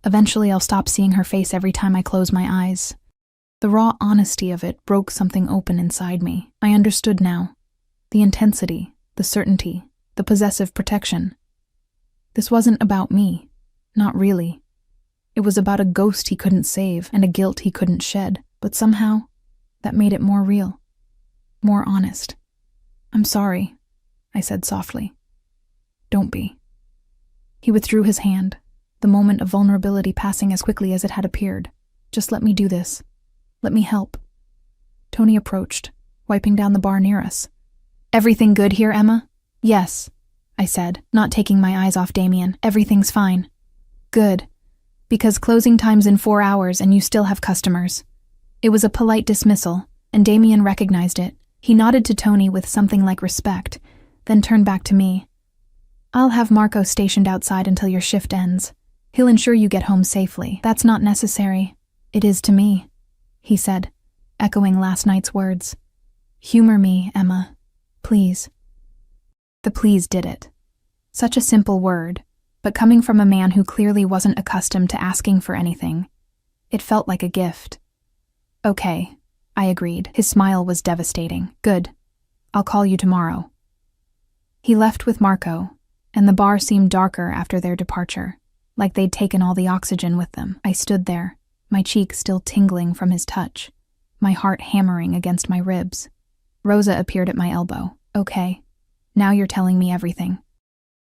Speaker 1: eventually I'll stop seeing her face every time I close my eyes." The raw honesty of it broke something open inside me. I understood now. The intensity, the certainty, the possessive protection. This wasn't about me. Not really. It was about a ghost he couldn't save and a guilt he couldn't shed. But somehow, that made it more real. More honest. "I'm sorry," I said softly. "Don't be." He withdrew his hand, the moment of vulnerability passing as quickly as it had appeared. "Just let me do this. Let me help." Tony approached, wiping down the bar near us. "Everything good here, Emma?" "Yes," I said, not taking my eyes off Damien. "Everything's fine." "Good. Because closing time's in 4 hours and you still have customers." It was a polite dismissal, and Damien recognized it. He nodded to Tony with something like respect, then turned back to me. "I'll have Marco stationed outside until your shift ends. He'll ensure you get home safely." "That's not necessary." "It is to me," he said, echoing last night's words. "Humor me, Emma. Please." The please did it. Such a simple word, but coming from a man who clearly wasn't accustomed to asking for anything, it felt like a gift. "Okay," I agreed. His smile was devastating. "Good. I'll call you tomorrow." He left with Marco, and the bar seemed darker after their departure, like they'd taken all the oxygen with them. I stood there, my cheek still tingling from his touch, my heart hammering against my ribs. Rosa appeared at my elbow. "Okay, now you're telling me everything."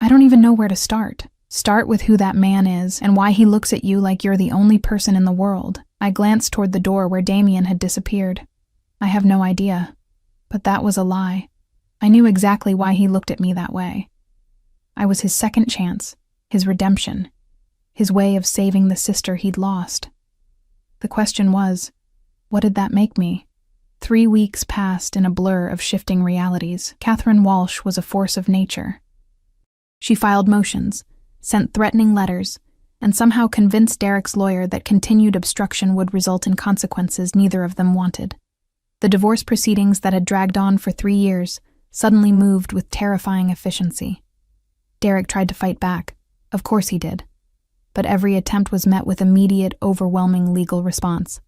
Speaker 1: "I don't even know where to start." "Start with who that man is and why he looks at you like you're the only person in the world." I glanced toward the door where Damien had disappeared. "I have no idea. But that was a lie. I knew exactly why he looked at me that way. I was his second chance, his redemption, his way of saving the sister he'd lost. The question was, what did that make me? 3 weeks passed in a blur of shifting realities. Catherine Walsh was a force of nature. She filed motions, sent threatening letters, and somehow convinced Derek's lawyer that continued obstruction would result in consequences neither of them wanted. The divorce proceedings that had dragged on for 3 years suddenly moved with terrifying efficiency. Derek tried to fight back. Of course he did. But every attempt was met with immediate, overwhelming legal response.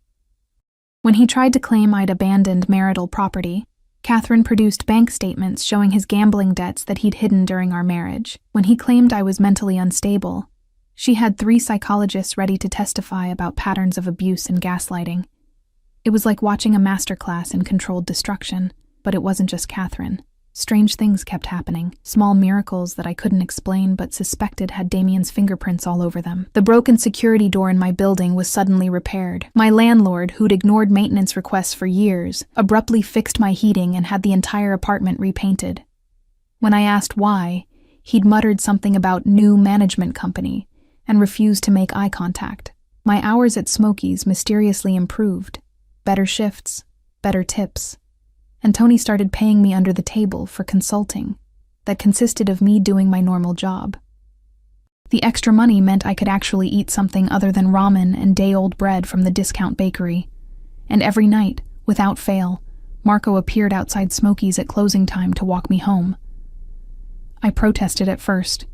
Speaker 1: When he tried to claim I'd abandoned marital property, Catherine produced bank statements showing his gambling debts that he'd hidden during our marriage. When he claimed I was mentally unstable, she had 3 psychologists ready to testify about patterns of abuse and gaslighting. It was like watching a masterclass in controlled destruction, but it wasn't just Catherine. Strange things kept happening, small miracles that I couldn't explain but suspected had Damien's fingerprints all over them. The broken security door in my building was suddenly repaired. My landlord, who'd ignored maintenance requests for years, abruptly fixed my heating and had the entire apartment repainted. When I asked why, he'd muttered something about new management company and refused to make eye contact. My hours at Smokey's mysteriously improved. Better shifts, better tips. And Tony started paying me under the table for consulting that consisted of me doing my normal job. The extra money meant I could actually eat something other than ramen and day-old bread from the discount bakery. And every night, without fail, Marco appeared outside Smokey's at closing time to walk me home. I protested at first,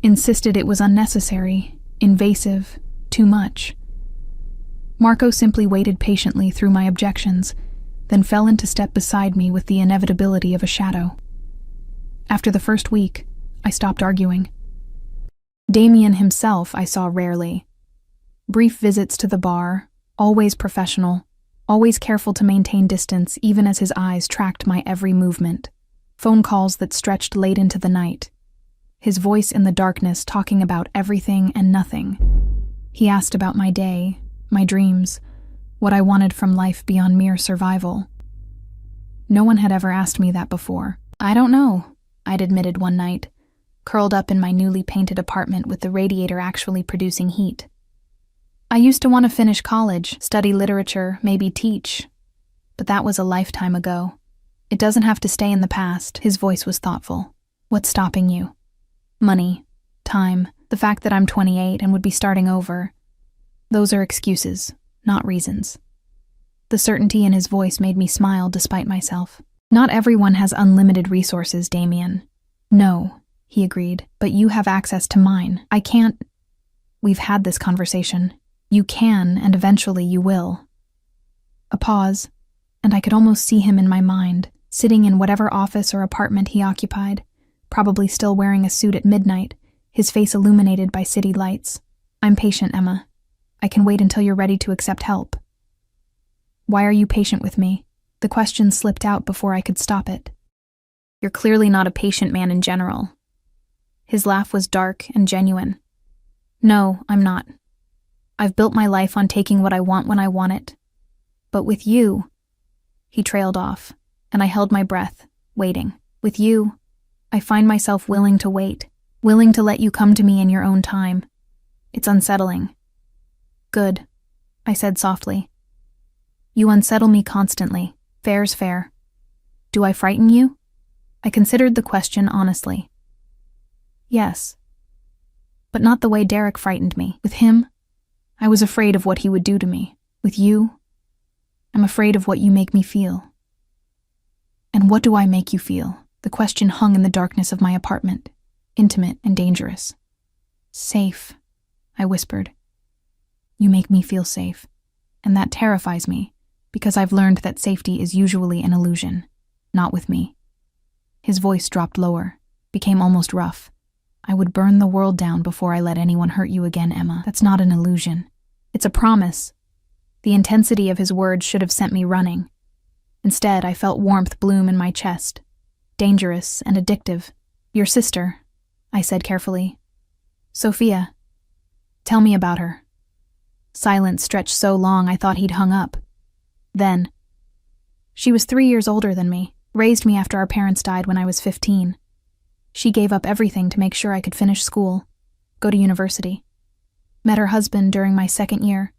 Speaker 1: insisted it was unnecessary, invasive, too much. Marco simply waited patiently through my objections, then fell into step beside me with the inevitability of a shadow. After the first week, I stopped arguing. Damien himself I saw rarely. Brief visits to the bar, always professional, always careful to maintain distance even as his eyes tracked my every movement. Phone calls that stretched late into the night. His voice in the darkness talking about everything and nothing. He asked about my day, my dreams, what I wanted from life beyond mere survival. No one had ever asked me that before. I don't know, I'd admitted one night, curled up in my newly painted apartment with the radiator actually producing heat. I used to want to finish college, study literature, maybe teach. But that was a lifetime ago. It doesn't have to stay in the past. His voice was thoughtful. What's stopping you? Money, time, the fact that I'm 28 and would be starting over. Those are excuses, not reasons. The certainty in his voice made me smile despite myself. Not everyone has unlimited resources, Damien. No, he agreed, but you have access to mine. I can't. We've had this conversation. You can, and eventually you will. A pause, and I could almost see him in my mind, sitting in whatever office or apartment he occupied, probably still wearing a suit at midnight, his face illuminated by city lights. I'm patient, Emma. I can wait until you're ready to accept help. Why are you patient with me? The question slipped out before I could stop it. You're clearly not a patient man in general. His laugh was dark and genuine. No, I'm not. I've built my life on taking what I want when I want it. But with you, he trailed off, and I held my breath, waiting. With you, I find myself willing to wait, willing to let you come to me in your own time. It's unsettling. Good, I said softly. You unsettle me constantly. Fair's fair. Do I frighten you? I considered the question honestly. Yes. But not the way Derek frightened me. With him, I was afraid of what he would do to me. With you, I'm afraid of what you make me feel. And what do I make you feel? The question hung in the darkness of my apartment, intimate and dangerous. Safe, I whispered. You make me feel safe, and that terrifies me, because I've learned that safety is usually an illusion, not with me. His voice dropped lower, became almost rough. I would burn the world down before I let anyone hurt you again, Emma. That's not an illusion. It's a promise. The intensity of his words should have sent me running. Instead, I felt warmth bloom in my chest. Dangerous and addictive. Your sister, I said carefully. Sophia. Tell me about her. Silence stretched so long I thought he'd hung up. Then, she was 3 years older than me, raised me after our parents died when I was 15. She gave up everything to make sure I could finish school, go to university. Met her husband during my second year.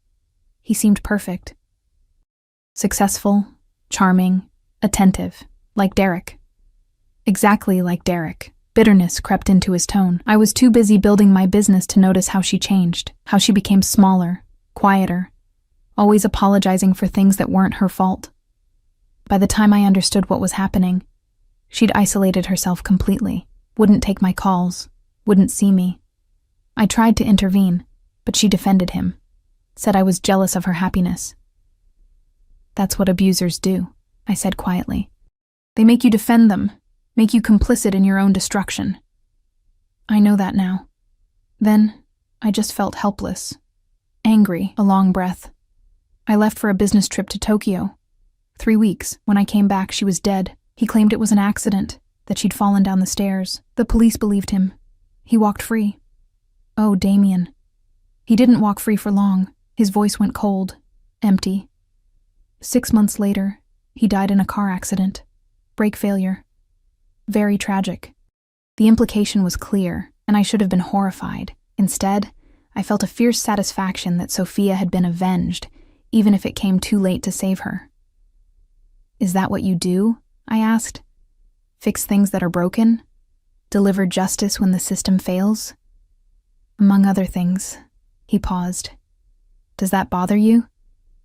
Speaker 1: He seemed perfect. Successful, charming, attentive, like Derek. Exactly like Derek. Bitterness crept into his tone. I was too busy building my business to notice how she changed, how she became smaller, quieter, always apologizing for things that weren't her fault. By the time I understood what was happening, she'd isolated herself completely, wouldn't take my calls, wouldn't see me. I tried to intervene, but she defended him, said I was jealous of her happiness. That's what abusers do, I said quietly. They make you defend them, make you complicit in your own destruction. I know that now. Then, I just felt helpless. Angry, a long breath. I left for a business trip to Tokyo. 3 weeks. When I came back, she was dead. He claimed it was an accident, that she'd fallen down the stairs. The police believed him. He walked free. Oh, Damien. He didn't walk free for long. His voice went cold, empty. 6 months later, he died in a car accident. Brake failure. Very tragic. The implication was clear, and I should have been horrified. Instead, I felt a fierce satisfaction that Sophia had been avenged, even if it came too late to save her. Is that what you do? I asked. Fix things that are broken? Deliver justice when the system fails? Among other things. He paused. Does that bother you?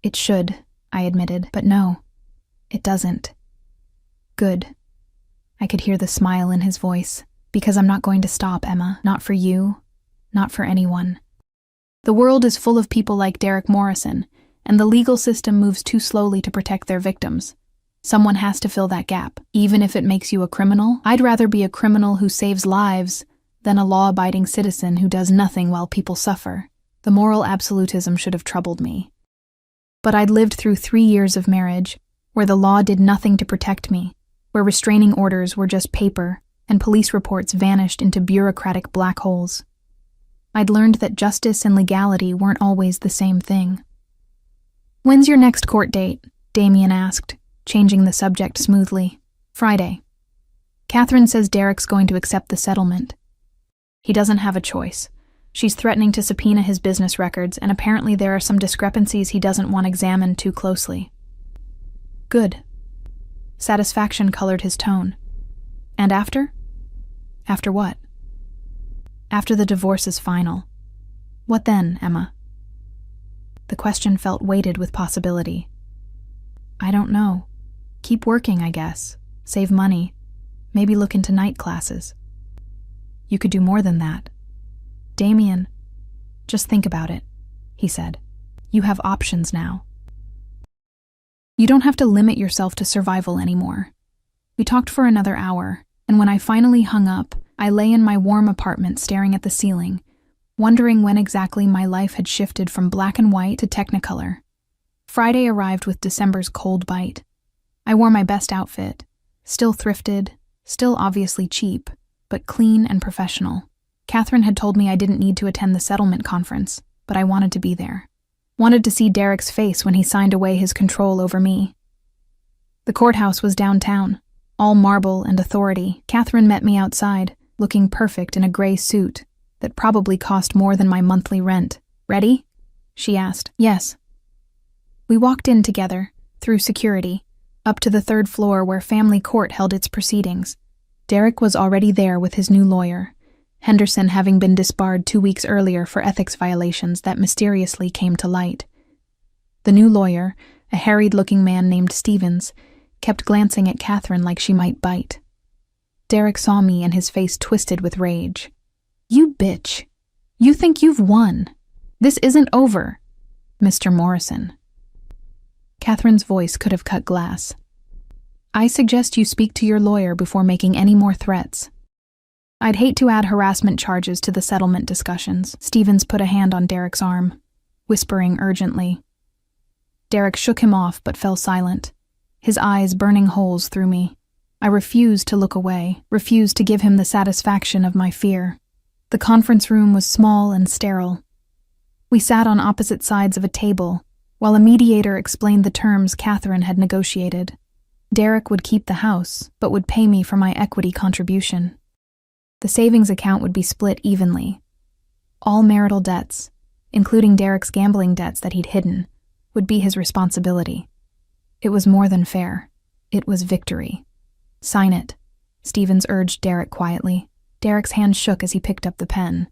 Speaker 1: It should, I admitted, but no, it doesn't. Good. I could hear the smile in his voice, because I'm not going to stop, Emma. Not for you, not for anyone. The world is full of people like Derek Morrison, and the legal system moves too slowly to protect their victims. Someone has to fill that gap, even if it makes you a criminal. I'd rather be a criminal who saves lives than a law-abiding citizen who does nothing while people suffer. The moral absolutism should have troubled me. But I'd lived through 3 years of marriage, where the law did nothing to protect me, where restraining orders were just paper and police reports vanished into bureaucratic black holes. I'd learned that justice and legality weren't always the same thing. "When's your next court date?" Damien asked, changing the subject smoothly. "Friday. Catherine says Derek's going to accept the settlement. He doesn't have a choice. She's threatening to subpoena his business records, and apparently there are some discrepancies he doesn't want examined too closely." "Good." Satisfaction colored his tone. "And after?" "After what?" "After the divorce is final." "What then, Emma?" The question felt weighted with possibility. "I don't know. Keep working, I guess. Save money. Maybe look into night classes." "You could do more than that." "Damien, just think about it," he said. "You have options now. You don't have to limit yourself to survival anymore." We talked for another hour, and when I finally hung up, I lay in my warm apartment staring at the ceiling, wondering when exactly my life had shifted from black and white to technicolor. Friday arrived with December's cold bite. I wore my best outfit, still thrifted, still obviously cheap, but clean and professional. Catherine had told me I didn't need to attend the settlement conference, but I wanted to be there. Wanted to see Derek's face when he signed away his control over me. The courthouse was downtown, all marble and authority. Catherine met me outside, looking perfect in a gray suit that probably cost more than my monthly rent. "Ready?" she asked. "Yes." We walked in together, through security, up to the 3rd floor where family court held its proceedings. Derek was already there with his new lawyer, Henderson having been disbarred 2 weeks earlier for ethics violations that mysteriously came to light. The new lawyer, a harried-looking man named Stevens, kept glancing at Catherine like she might bite. Derek saw me and his face twisted with rage. "You bitch. You think you've won. This isn't over, Mr. Morrison." Catherine's voice could have cut glass. "I suggest you speak to your lawyer before making any more threats." "I'd hate to add harassment charges to the settlement discussions." Stevens put a hand on Derek's arm, whispering urgently. Derek shook him off but fell silent, his eyes burning holes through me. I refused to look away, refused to give him the satisfaction of my fear. The conference room was small and sterile. We sat on opposite sides of a table, while a mediator explained the terms Catherine had negotiated. Derek would keep the house, but would pay me for my equity contribution. The savings account would be split evenly. All marital debts, including Derek's gambling debts that he'd hidden, would be his responsibility. It was more than fair. It was victory. "Sign it," Stevens urged Derek quietly. Derek's hand shook as he picked up the pen.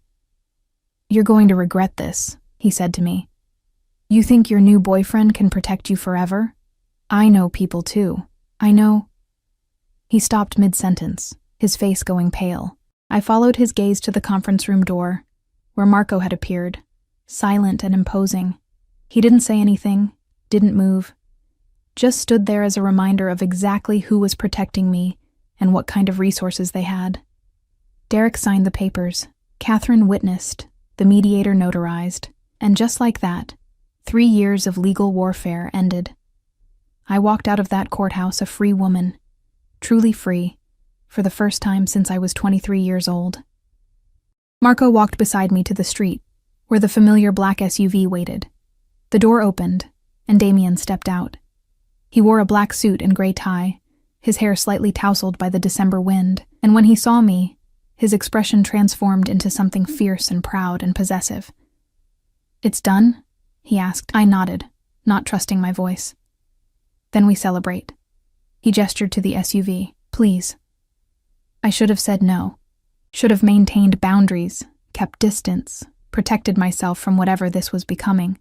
Speaker 1: "You're going to regret this," he said to me. "You think your new boyfriend can protect you forever? I know people too. I know—" He stopped mid-sentence, his face going pale. I followed his gaze to the conference room door, where Marco had appeared, silent and imposing. He didn't say anything, didn't move, just stood there as a reminder of exactly who was protecting me and what kind of resources they had. Derek signed the papers. Catherine witnessed, the mediator notarized, and just like that, 3 years of legal warfare ended. I walked out of that courthouse a free woman, truly free, for the first time since I was 23 years old. Marco walked beside me to the street, where the familiar black SUV waited. The door opened, and Damien stepped out. He wore a black suit and gray tie, his hair slightly tousled by the December wind, and when he saw me, his expression transformed into something fierce and proud and possessive. "It's done?" he asked. I nodded, not trusting my voice. "Then we celebrate." He gestured to the SUV. "Please." I should have said no. Should have maintained boundaries, kept distance, protected myself from whatever this was becoming.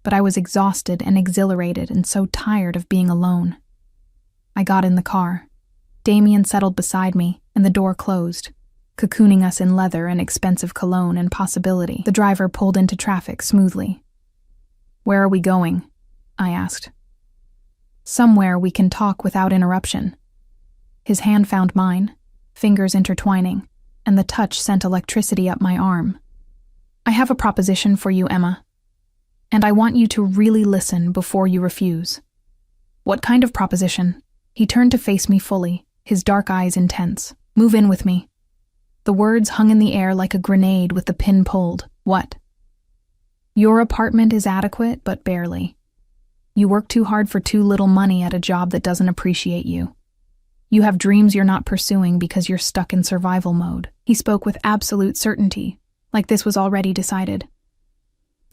Speaker 1: But I was exhausted and exhilarated and so tired of being alone. I got in the car. Damien settled beside me, and the door closed, cocooning us in leather and expensive cologne and possibility. The driver pulled into traffic smoothly. "Where are we going?" I asked. Somewhere we can talk without interruption. His hand found mine, fingers intertwining, and the touch sent electricity up my arm. I have a proposition for you, Emma, and I want you to really listen before you refuse. What kind of proposition? He turned to face me fully, his dark eyes intense. Move in with me. The words hung in the air like a grenade with the pin pulled. What? Your apartment is adequate, but barely. You work too hard for too little money at a job that doesn't appreciate you. You have dreams you're not pursuing because you're stuck in survival mode. He spoke with absolute certainty, like this was already decided.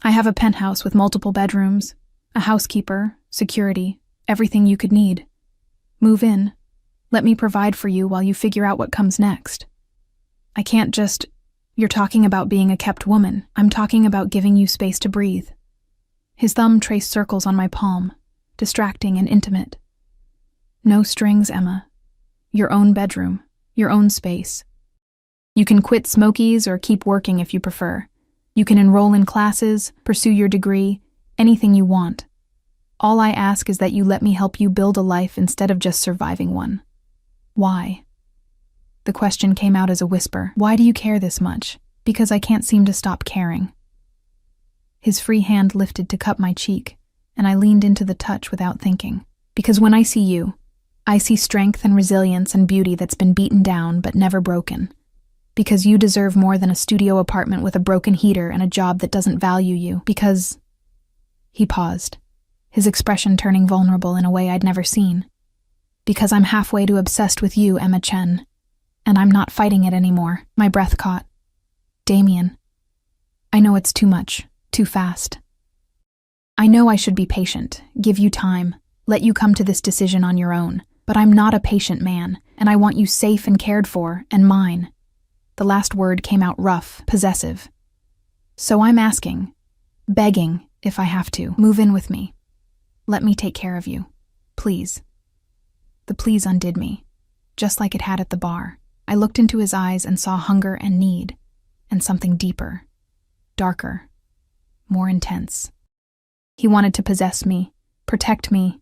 Speaker 1: I have a penthouse with multiple bedrooms, a housekeeper, security, everything you could need. Move in. Let me provide for you while you figure out what comes next. I can't just... You're talking about being a kept woman. I'm talking about giving you space to breathe. His thumb traced circles on my palm, distracting and intimate. No strings, Emma. Your own bedroom, your own space. You can quit Smokies or keep working if you prefer. You can enroll in classes, pursue your degree, anything you want. All I ask is that you let me help you build a life instead of just surviving one. Why? The question came out as a whisper. Why do you care this much? Because I can't seem to stop caring. His free hand lifted to cup my cheek, and I leaned into the touch without thinking. Because when I see you, I see strength and resilience and beauty that's been beaten down but never broken. Because you deserve more than a studio apartment with a broken heater and a job that doesn't value you. Because... He paused, his expression turning vulnerable in a way I'd never seen. Because I'm halfway to obsessed with you, Emma Chen. And I'm not fighting it anymore. My breath caught. Damien. I know it's too much, too fast. I know I should be patient, give you time, let you come to this decision on your own. But I'm not a patient man, and I want you safe and cared for, and mine. The last word came out rough, possessive. So I'm asking, begging, if I have to, move in with me. Let me take care of you. Please. The please undid me, just like it had at the bar. I looked into his eyes and saw hunger and need, and something deeper, darker, more intense. He wanted to possess me, protect me,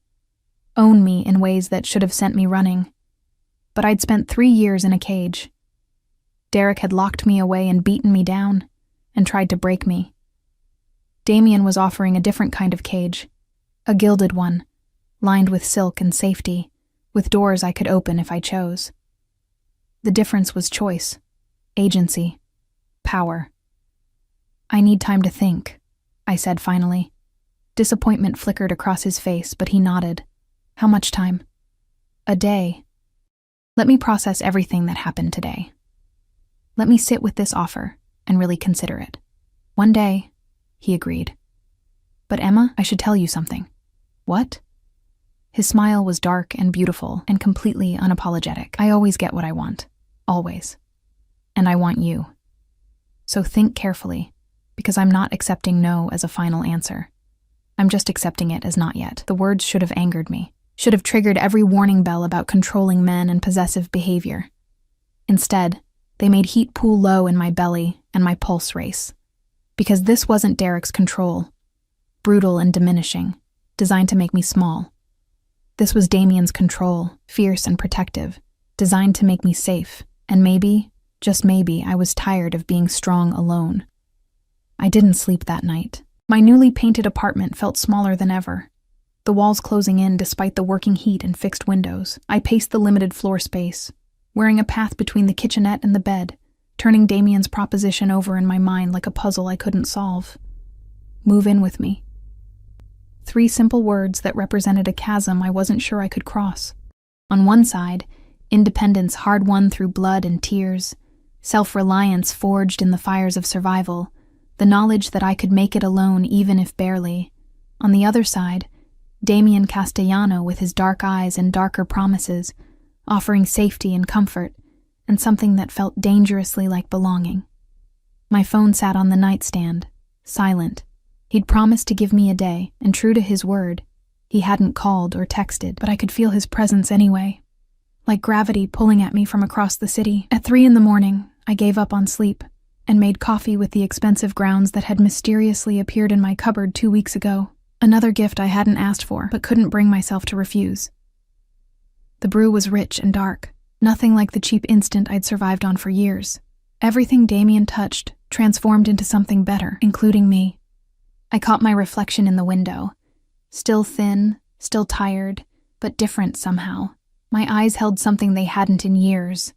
Speaker 1: own me in ways that should have sent me running. But I'd spent 3 years in a cage. Derek had locked me away and beaten me down, and tried to break me. Damien was offering a different kind of cage, a gilded one, lined with silk and safety, with doors I could open if I chose. The difference was choice, agency, power. I need time to think, I said finally. Disappointment flickered across his face, but he nodded. How much time? A day. Let me process everything that happened today. Let me sit with this offer and really consider it. One day, he agreed. But Emma, I should tell you something. What? His smile was dark and beautiful and completely unapologetic. I always get what I want. Always. And I want you. So think carefully, because I'm not accepting no as a final answer. I'm just accepting it as not yet. The words should have angered me, should have triggered every warning bell about controlling men and possessive behavior. Instead, they made heat pool low in my belly and my pulse race. Because this wasn't Derek's control, brutal and diminishing, designed to make me small. This was Damien's control, fierce and protective, designed to make me safe, and maybe, just maybe, I was tired of being strong alone. I didn't sleep that night. My newly painted apartment felt smaller than ever, the walls closing in despite the working heat and fixed windows. I paced the limited floor space, wearing a path between the kitchenette and the bed, turning Damien's proposition over in my mind like a puzzle I couldn't solve. Move in with me. 3 simple words that represented a chasm I wasn't sure I could cross. On one side, independence hard-won through blood and tears, self-reliance forged in the fires of survival, the knowledge that I could make it alone even if barely. On the other side, Damien Castellano with his dark eyes and darker promises, offering safety and comfort, and something that felt dangerously like belonging. My phone sat on the nightstand, silent. He'd promised to give me a day, and true to his word, he hadn't called or texted, but I could feel his presence anyway, like gravity pulling at me from across the city. At 3 a.m, I gave up on sleep and made coffee with the expensive grounds that had mysteriously appeared in my cupboard 2 weeks ago. Another gift I hadn't asked for, but couldn't bring myself to refuse. The brew was rich and dark, nothing like the cheap instant I'd survived on for years. Everything Damien touched transformed into something better, including me. I caught my reflection in the window. Still thin, still tired, but different somehow. My eyes held something they hadn't in years.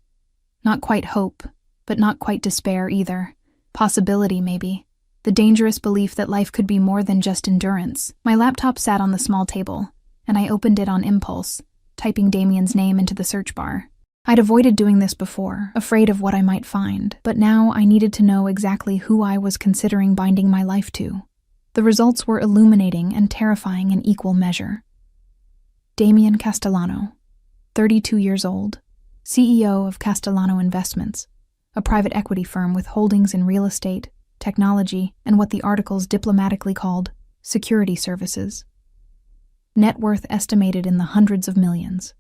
Speaker 1: Not quite hope, but not quite despair either. Possibility, maybe. The dangerous belief that life could be more than just endurance. My laptop sat on the small table, and I opened it on impulse, typing Damien's name into the search bar. I'd avoided doing this before, afraid of what I might find, but now I needed to know exactly who I was considering binding my life to. The results were illuminating and terrifying in equal measure. Damien Castellano, 32 years old, CEO of Castellano Investments, a private equity firm with holdings in real estate, technology, and what the articles diplomatically called security services. Net worth estimated in the hundreds of millions.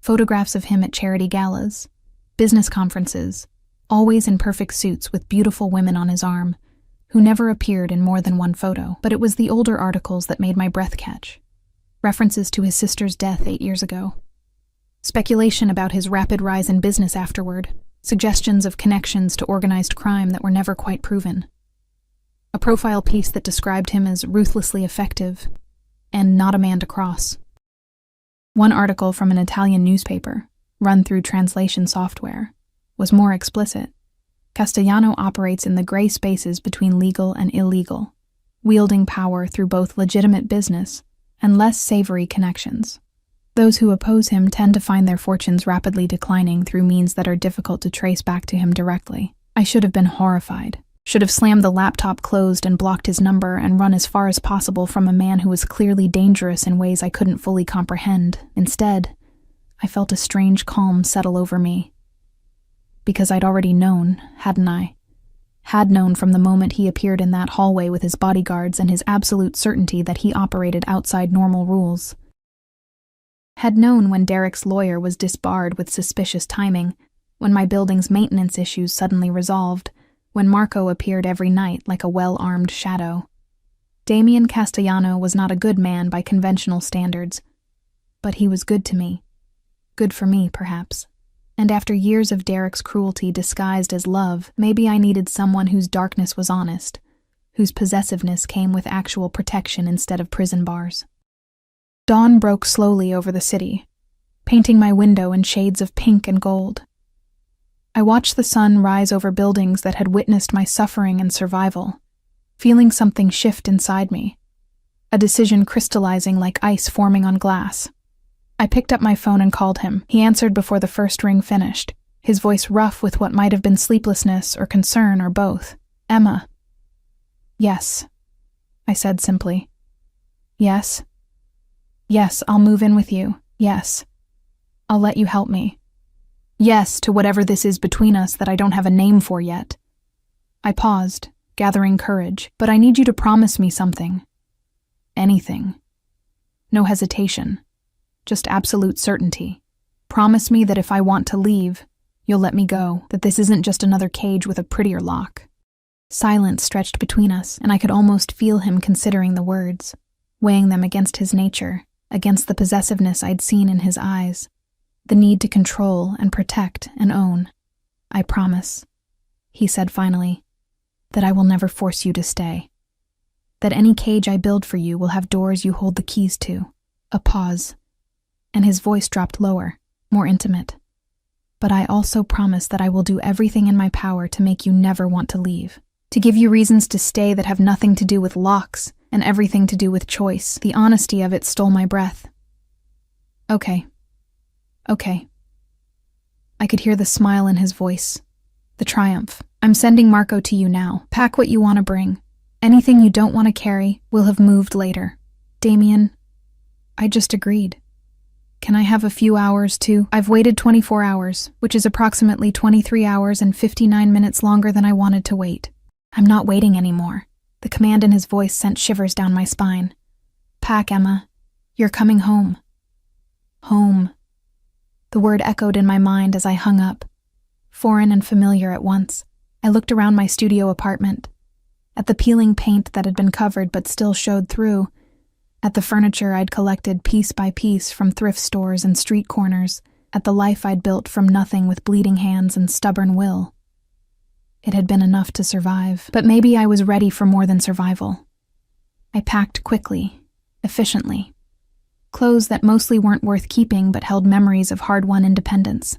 Speaker 1: Photographs of him at charity galas, business conferences, always in perfect suits with beautiful women on his arm, who never appeared in more than one photo. But it was the older articles that made my breath catch. References to his sister's death 8 years ago. Speculation about his rapid rise in business afterward. Suggestions of connections to organized crime that were never quite proven. A profile piece that described him as ruthlessly effective and not a man to cross. One article from an Italian newspaper, run through translation software, was more explicit. Castellano operates in the gray spaces between legal and illegal, wielding power through both legitimate business and less savory connections. Those who oppose him tend to find their fortunes rapidly declining through means that are difficult to trace back to him directly. I should have been horrified. Should have slammed the laptop closed and blocked his number and run as far as possible from a man who was clearly dangerous in ways I couldn't fully comprehend. Instead, I felt a strange calm settle over me. Because I'd already known, hadn't I? Had known from the moment he appeared in that hallway with his bodyguards and his absolute certainty that he operated outside normal rules. Had known when Derek's lawyer was disbarred with suspicious timing, when my building's maintenance issues suddenly resolved, when Marco appeared every night like a well-armed shadow. Damien Castellano was not a good man by conventional standards, but he was good to me. Good for me, perhaps. And after years of Derek's cruelty disguised as love, maybe I needed someone whose darkness was honest, whose possessiveness came with actual protection instead of prison bars. Dawn broke slowly over the city, painting my window in shades of pink and gold. I watched the sun rise over buildings that had witnessed my suffering and survival, feeling something shift inside me, a decision crystallizing like ice forming on glass. I picked up my phone and called him. He answered before the first ring finished, his voice rough with what might have been sleeplessness or concern or both. Emma. Yes, I said simply. Yes. Yes, I'll move in with you. Yes. I'll let you help me. Yes to whatever this is between us that I don't have a name for yet. I paused, gathering courage, but I need you to promise me something. Anything. No hesitation. Just absolute certainty. Promise me that if I want to leave, you'll let me go, that this isn't just another cage with a prettier lock. Silence stretched between us, and I could almost feel him considering the words, weighing them against his nature, against the possessiveness I'd seen in his eyes, the need to control and protect and own. I promise, he said finally, that I will never force you to stay. That any cage I build for you will have doors you hold the keys to. A pause, and his voice dropped lower, more intimate. But I also promise that I will do everything in my power to make you never want to leave, to give you reasons to stay that have nothing to do with locks and everything to do with choice. The honesty of it stole my breath. Okay. I could hear the smile in his voice, the triumph. I'm sending Marco to you now. Pack what you want to bring. Anything you don't want to carry will have moved later. Damien, I just agreed. Can I have a few hours too? I've waited 24 hours, which is approximately 23 hours and 59 minutes longer than I wanted to wait. I'm not waiting anymore. The command in his voice sent shivers down my spine. Pack, Emma. You're coming home. Home. The word echoed in my mind as I hung up, foreign and familiar at once. I looked around my studio apartment, at the peeling paint that had been covered but still showed through, At the furniture I'd collected piece by piece from thrift stores and street corners, at the life I'd built from nothing with bleeding hands and stubborn will. It had been enough to survive, but maybe I was ready for more than survival. I packed quickly, efficiently. Clothes that mostly weren't worth keeping but held memories of hard-won independence.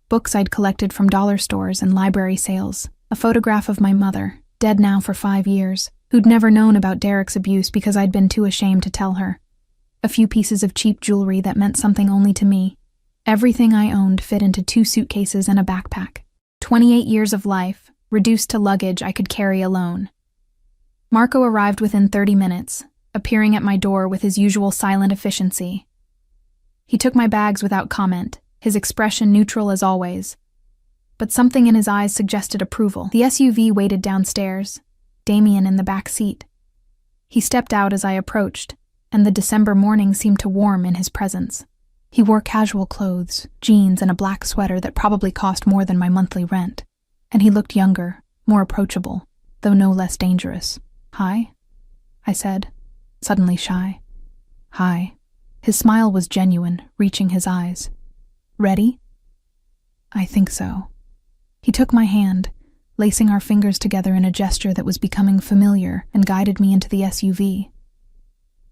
Speaker 1: Books I'd collected from dollar stores and library sales. A photograph of my mother, dead now for 5 years, who'd never known about Derek's abuse because I'd been too ashamed to tell her. A few pieces of cheap jewelry that meant something only to me. Everything I owned fit into 2 suitcases and a backpack. 28 years of life, reduced to luggage I could carry alone. Marco arrived within 30 minutes, appearing at my door with his usual silent efficiency. He took my bags without comment, his expression neutral as always. But something in his eyes suggested approval. The SUV waited downstairs, Damien in the back seat. He stepped out as I approached, and the December morning seemed to warm in his presence. He wore casual clothes, jeans, and a black sweater that probably cost more than my monthly rent. And he looked younger, more approachable, though no less dangerous. "Hi?" I said, suddenly shy. "Hi." His smile was genuine, reaching his eyes. "Ready?" "I think so." He took my hand, lacing our fingers together in a gesture that was becoming familiar, and guided me into the SUV.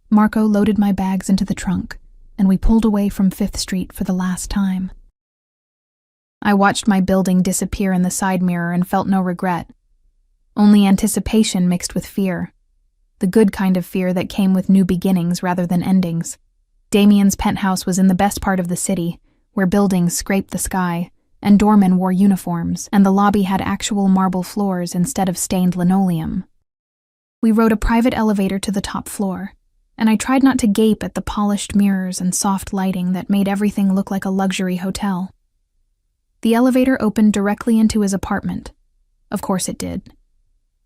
Speaker 1: Marco loaded my bags into the trunk, and we pulled away from 5th Street for the last time. I watched my building disappear in the side mirror and felt no regret. Only anticipation mixed with fear. The good kind of fear that came with new beginnings rather than endings. Damien's penthouse was in the best part of the city, where buildings scraped the sky, and doormen wore uniforms, and the lobby had actual marble floors instead of stained linoleum. We rode a private elevator to the top floor, and I tried not to gape at the polished mirrors and soft lighting that made everything look like a luxury hotel. The elevator opened directly into his apartment. Of course it did.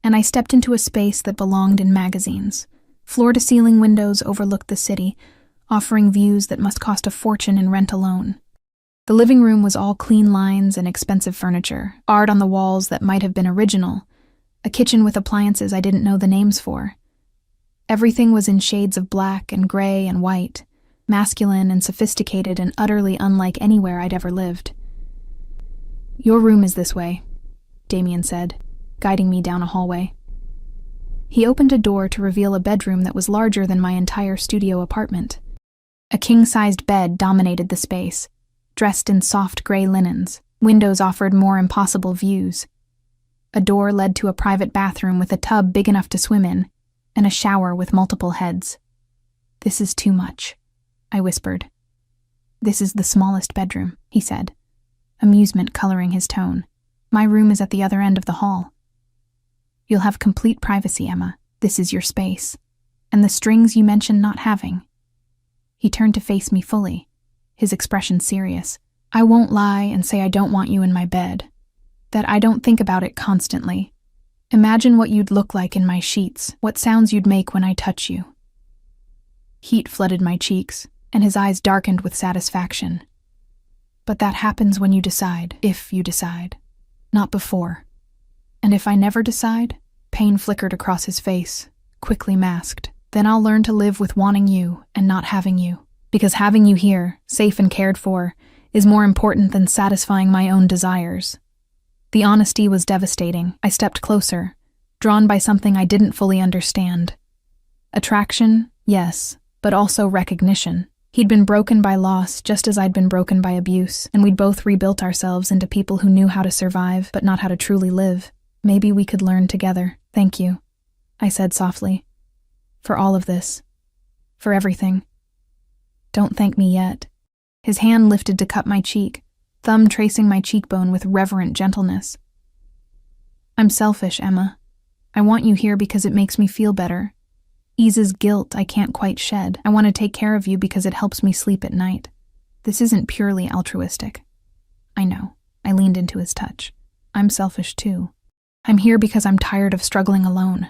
Speaker 1: And I stepped into a space that belonged in magazines. Floor-to-ceiling windows overlooked the city, offering views that must cost a fortune in rent alone. The living room was all clean lines and expensive furniture, art on the walls that might have been original, a kitchen with appliances I didn't know the names for. Everything was in shades of black and gray and white, masculine and sophisticated and utterly unlike anywhere I'd ever lived. "Your room is this way," Damien said, guiding me down a hallway. He opened a door to reveal a bedroom that was larger than my entire studio apartment. A king-sized bed dominated the space, dressed in soft gray linens. Windows offered more impossible views. A door led to a private bathroom with a tub big enough to swim in, and a shower with multiple heads. "This is too much," I whispered. "This is the smallest bedroom," he said, amusement coloring his tone. "My room is at the other end of the hall." "You'll have complete privacy, Emma. This is your space. And the strings you mentioned not having." He turned to face me fully, his expression serious. "I won't lie and say I don't want you in my bed. That I don't think about it constantly. Imagine what you'd look like in my sheets, what sounds you'd make when I touch you." Heat flooded my cheeks, and his eyes darkened with satisfaction. "But that happens when you decide, if you decide. Not before. And if I never decide," pain flickered across his face, quickly masked, "then I'll learn to live with wanting you and not having you. Because having you here, safe and cared for, is more important than satisfying my own desires." The honesty was devastating. I stepped closer, drawn by something I didn't fully understand. Attraction, yes, but also recognition. He'd been broken by loss just as I'd been broken by abuse, and we'd both rebuilt ourselves into people who knew how to survive, but not how to truly live. Maybe we could learn together. "Thank you," I said softly. "For all of this. For everything." "Don't thank me yet." His hand lifted to cup my cheek, thumb tracing my cheekbone with reverent gentleness. "I'm selfish, Emma. I want you here because it makes me feel better. Eases guilt I can't quite shed. I want to take care of you because it helps me sleep at night. This isn't purely altruistic." "I know." I leaned into his touch. "I'm selfish too. I'm here because I'm tired of struggling alone.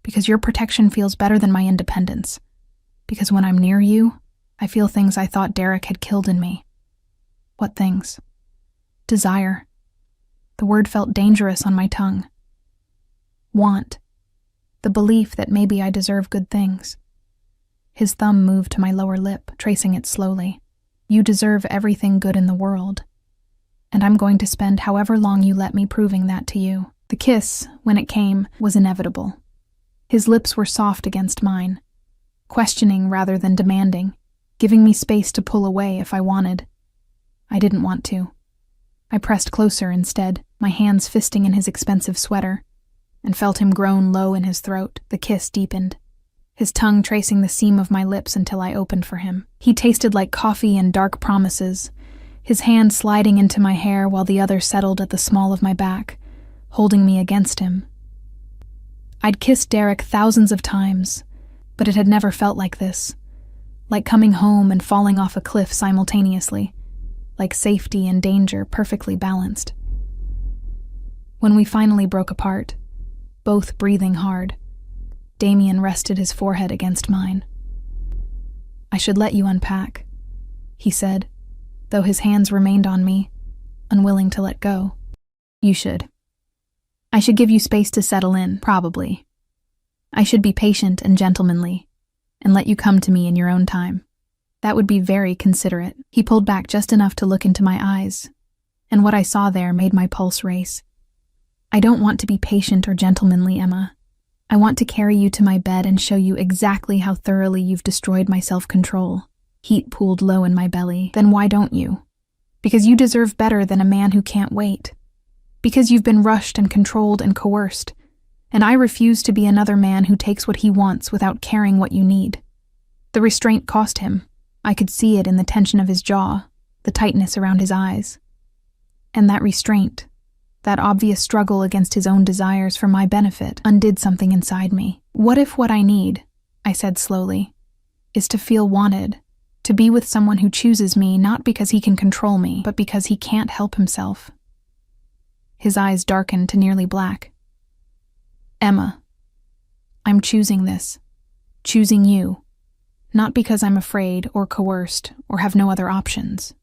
Speaker 1: Because your protection feels better than my independence. Because when I'm near you, I feel things I thought Derek had killed in me." "What things?" "Desire." The word felt dangerous on my tongue. "Want." The belief that maybe I deserve good things. His thumb moved to my lower lip, tracing it slowly. You deserve everything good in the world. And I'm going to spend however long you let me proving that to you. The kiss, when it came, was inevitable. His lips were soft against mine, questioning rather than demanding, giving me space to pull away if I wanted. I didn't want to. I pressed closer instead, my hands fisting in his expensive sweater, and felt him groan low in his throat. The kiss deepened, his tongue tracing the seam of my lips until I opened for him. He tasted like coffee and dark promises, his hand sliding into my hair while the other settled at the small of my back, holding me against him. I'd kissed Derek thousands of times, but it had never felt like this. Like coming home and falling off a cliff simultaneously. Like safety and danger perfectly balanced. When we finally broke apart, both breathing hard, Damien rested his forehead against mine. I should let you unpack, he said, though his hands remained on me, unwilling to let go. You should. I should give you space to settle in, probably. I should be patient and gentlemanly, and let you come to me in your own time. That would be very considerate. He pulled back just enough to look into my eyes, and what I saw there made my pulse race. I don't want to be patient or gentlemanly, Emma. I want to carry you to my bed and show you exactly how thoroughly you've destroyed my self-control. Heat pooled low in my belly. Then why don't you? Because you deserve better than a man who can't wait. Because you've been rushed and controlled and coerced, and I refuse to be another man who takes what he wants without caring what you need. The restraint cost him. I could see it in the tension of his jaw, the tightness around his eyes. And that restraint, that obvious struggle against his own desires for my benefit, undid something inside me. What if what I need, I said slowly, is to feel wanted, to be with someone who chooses me not because he can control me, but because he can't help himself? His eyes darkened to nearly black. Emma, I'm choosing this, choosing you. Not because I'm afraid or coerced or have no other options.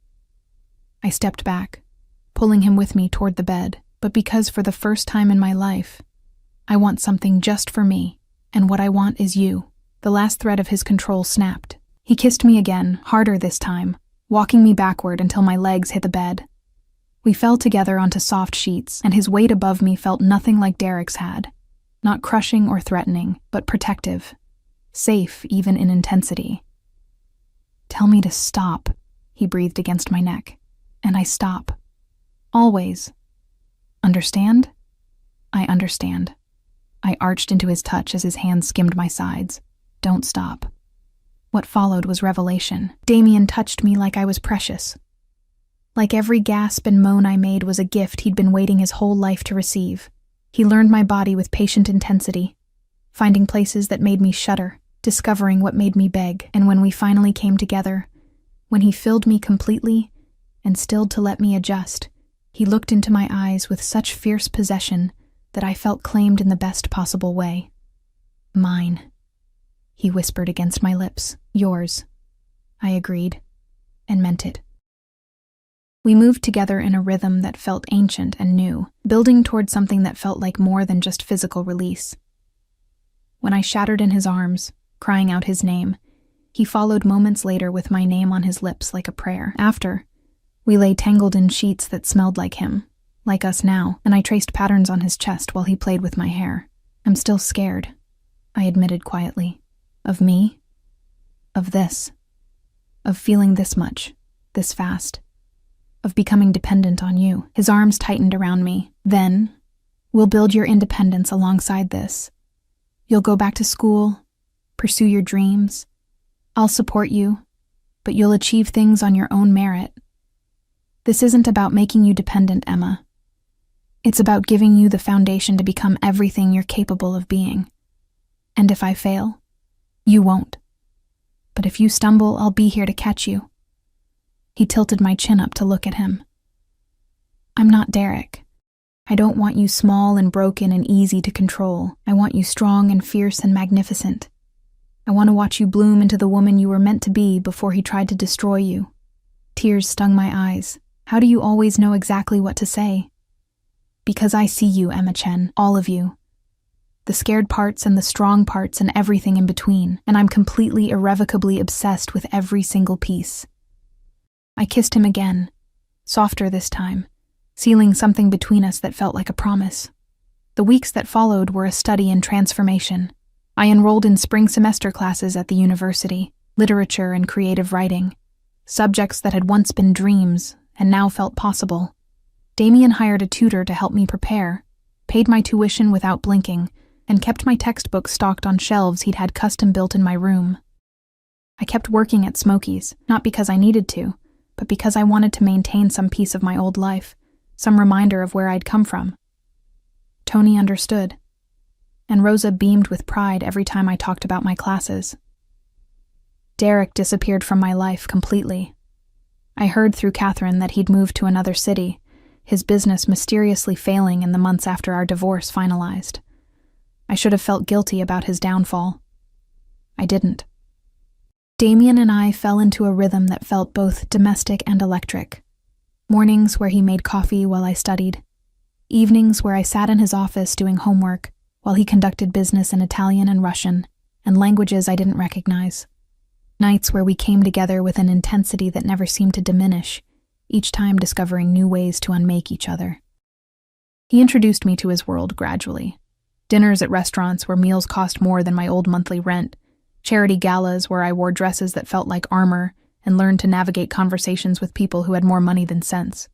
Speaker 1: I stepped back, pulling him with me toward the bed, but because for the first time in my life, I want something just for me, and what I want is you. The last thread of his control snapped. He kissed me again, harder this time, walking me backward until my legs hit the bed. We fell together onto soft sheets, and his weight above me felt nothing like Derek's had. Not crushing or threatening, but protective. Safe even in intensity. Tell me to stop, he breathed against my neck. And I stop. Always. Understand? I understand. I arched into his touch as his hand skimmed my sides. Don't stop. What followed was revelation. Damien touched me like I was precious. Like every gasp and moan I made was a gift he'd been waiting his whole life to receive. He learned my body with patient intensity, finding places that made me shudder, discovering what made me beg, and when we finally came together, when he filled me completely and stilled to let me adjust, he looked into my eyes with such fierce possession that I felt claimed in the best possible way. Mine, he whispered against my lips. Yours, I agreed, and meant it. We moved together in a rhythm that felt ancient and new, building toward something that felt like more than just physical release. When I shattered in his arms, crying out his name, he followed moments later with my name on his lips like a prayer. After, we lay tangled in sheets that smelled like him, like us now, and I traced patterns on his chest while he played with my hair. I'm still scared, I admitted quietly. Of me? Of this? Of feeling this much, this fast? Of becoming dependent on you. His arms tightened around me. Then, we'll build your independence alongside this. You'll go back to school, pursue your dreams. I'll support you, but you'll achieve things on your own merit. This isn't about making you dependent, Emma. It's about giving you the foundation to become everything you're capable of being. And if I fail, you won't. But if you stumble, I'll be here to catch you. He tilted my chin up to look at him. I'm not Derek. I don't want you small and broken and easy to control. I want you strong and fierce and magnificent. I want to watch you bloom into the woman you were meant to be before he tried to destroy you. Tears stung my eyes. How do you always know exactly what to say? Because I see you, Emma Chen, all of you. The scared parts and the strong parts and everything in between, and I'm completely, irrevocably obsessed with every single piece. I kissed him again, softer this time, sealing something between us that felt like a promise. The weeks that followed were a study in transformation. I enrolled in spring semester classes at the university, literature and creative writing, subjects that had once been dreams and now felt possible. Damien hired a tutor to help me prepare, paid my tuition without blinking, and kept my textbooks stocked on shelves he'd had custom built in my room. I kept working at Smokey's, not because I needed to, but because I wanted to maintain some piece of my old life, some reminder of where I'd come from. Tony understood, and Rosa beamed with pride every time I talked about my classes. Derek disappeared from my life completely. I heard through Catherine that he'd moved to another city, his business mysteriously failing in the months after our divorce finalized. I should have felt guilty about his downfall. I didn't. Damien and I fell into a rhythm that felt both domestic and electric. Mornings where he made coffee while I studied. Evenings where I sat in his office doing homework while he conducted business in Italian and Russian, and languages I didn't recognize. Nights where we came together with an intensity that never seemed to diminish, each time discovering new ways to unmake each other. He introduced me to his world gradually. Dinners at restaurants where meals cost more than my old monthly rent, charity galas where I wore dresses that felt like armor and learned to navigate conversations with people who had more money than sense.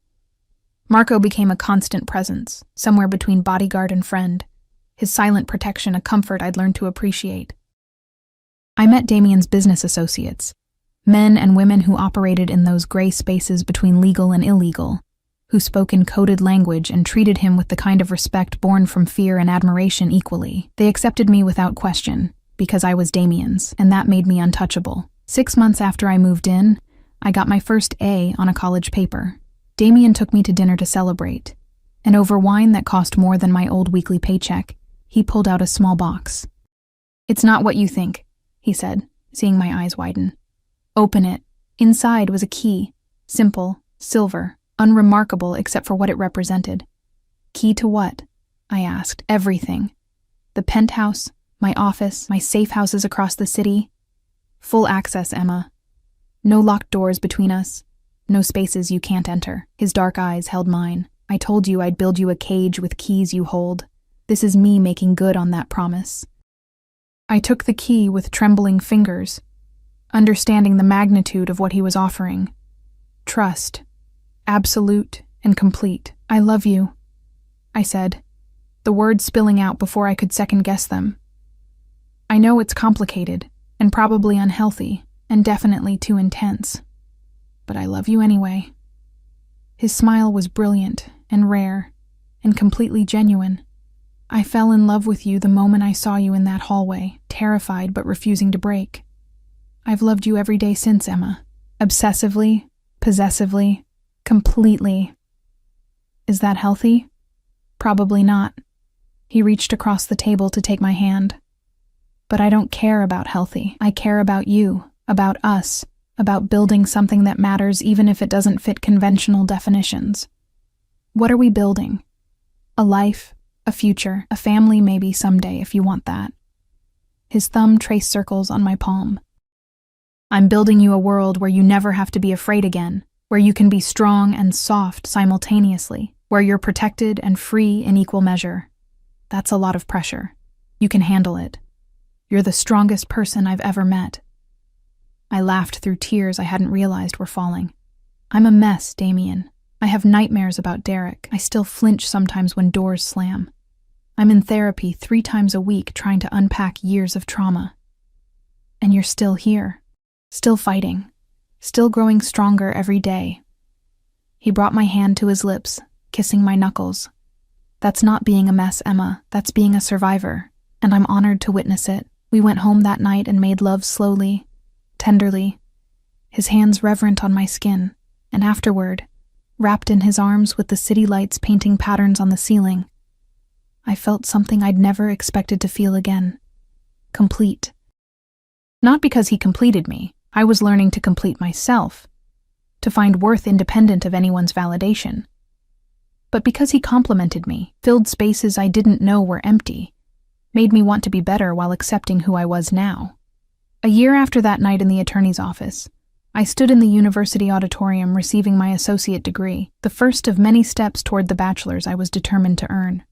Speaker 1: Marco became a constant presence, somewhere between bodyguard and friend, his silent protection a comfort I'd learned to appreciate. I met Damien's business associates, men and women who operated in those gray spaces between legal and illegal, who spoke in coded language and treated him with the kind of respect born from fear and admiration equally. They accepted me without question, because I was Damien's, and that made me untouchable. 6 months after I moved in, I got my first A on a college paper. Damien took me to dinner to celebrate, and over wine that cost more than my old weekly paycheck, he pulled out a small box. "It's not what you think," he said, seeing my eyes widen. "Open it." Inside was a key, simple, silver, unremarkable except for what it represented. "Key to what?" I asked. "Everything. The penthouse, my office, my safe houses across the city. Full access, Emma. No locked doors between us. No spaces you can't enter." His dark eyes held mine. "I told you I'd build you a cage with keys you hold. This is me making good on that promise." I took the key with trembling fingers, understanding the magnitude of what he was offering. Trust. Absolute and complete. "I love you," I said, the words spilling out before I could second-guess them. "I know it's complicated, and probably unhealthy, and definitely too intense. But I love you anyway." His smile was brilliant and rare and completely genuine. "I fell in love with you the moment I saw you in that hallway, terrified but refusing to break. I've loved you every day since, Emma. Obsessively, possessively, completely. Is that healthy? Probably not." He reached across the table to take my hand. "But I don't care about healthy. I care about you, about us, about building something that matters even if it doesn't fit conventional definitions. What are we building? A life, a future, a family maybe someday if you want that." His thumb traced circles on my palm. "I'm building you a world where you never have to be afraid again, where you can be strong and soft simultaneously, where you're protected and free in equal measure. That's a lot of pressure. You can handle it. You're the strongest person I've ever met." I laughed through tears I hadn't realized were falling. "I'm a mess, Damien. I have nightmares about Derek. I still flinch sometimes when doors slam. I'm in therapy 3 times a week trying to unpack years of trauma. And you're still here, still fighting, still growing stronger every day." He brought my hand to his lips, kissing my knuckles. "That's not being a mess, Emma. That's being a survivor, and I'm honored to witness it." We went home that night and made love slowly, tenderly, his hands reverent on my skin, and afterward, wrapped in his arms with the city lights painting patterns on the ceiling, I felt something I'd never expected to feel again. Complete. Not because he completed me. I was learning to complete myself, to find worth independent of anyone's validation. But because he complimented me, filled spaces I didn't know were empty, made me want to be better while accepting who I was now. A year after that night in the attorney's office, I stood in the university auditorium receiving my associate degree, the first of many steps toward the bachelor's I was determined to earn.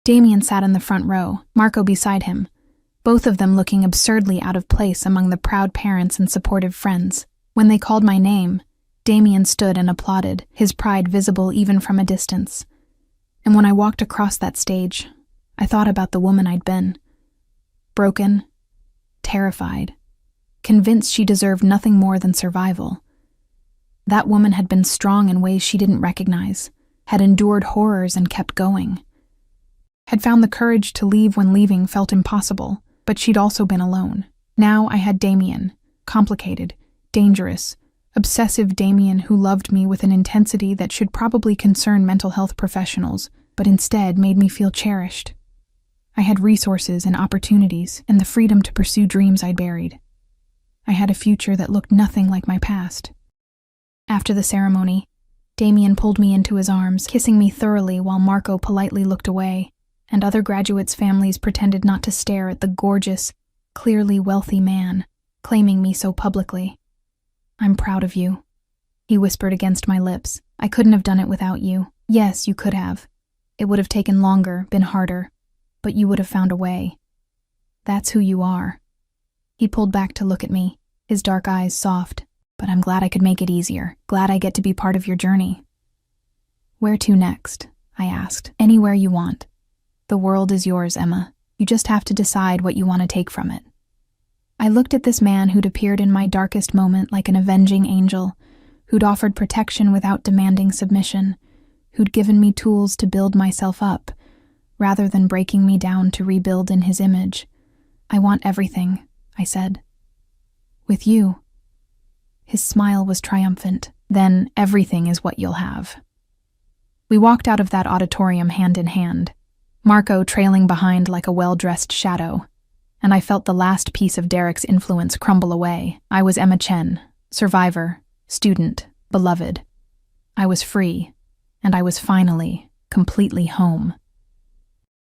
Speaker 1: Damien sat in the front row, Marco beside him, both of them looking absurdly out of place among the proud parents and supportive friends. When they called my name, Damien stood and applauded, his pride visible even from a distance. And when I walked across that stage, I thought about the woman I'd been. Broken, terrified, convinced she deserved nothing more than survival. That woman had been strong in ways she didn't recognize, had endured horrors and kept going. Had found the courage to leave when leaving felt impossible, but she'd also been alone. Now I had Damien, complicated, dangerous, obsessive Damien who loved me with an intensity that should probably concern mental health professionals, but instead made me feel cherished. I had resources and opportunities and the freedom to pursue dreams I'd buried. I had a future that looked nothing like my past. After the ceremony, Damien pulled me into his arms, kissing me thoroughly while Marco politely looked away, and other graduates' families pretended not to stare at the gorgeous, clearly wealthy man, claiming me so publicly. "I'm proud of you," he whispered against my lips. "I couldn't have done it without you. Yes, you could have. It would have taken longer, been harder, but you would have found a way. That's who you are." He pulled back to look at me, his dark eyes soft. "But I'm glad I could make it easier. Glad I get to be part of your journey." "Where to next?" I asked. "Anywhere you want. The world is yours, Emma. You just have to decide what you want to take from it." I looked at this man who'd appeared in my darkest moment like an avenging angel, who'd offered protection without demanding submission, who'd given me tools to build myself up, rather than breaking me down to rebuild in his image. "I want everything," I said. "With you." His smile was triumphant. "Then everything is what you'll have." We walked out of that auditorium hand in hand, Marco trailing behind like a well-dressed shadow, and I felt the last piece of Derek's influence crumble away. I was Emma Chen, survivor, student, beloved. I was free, and I was finally, completely home.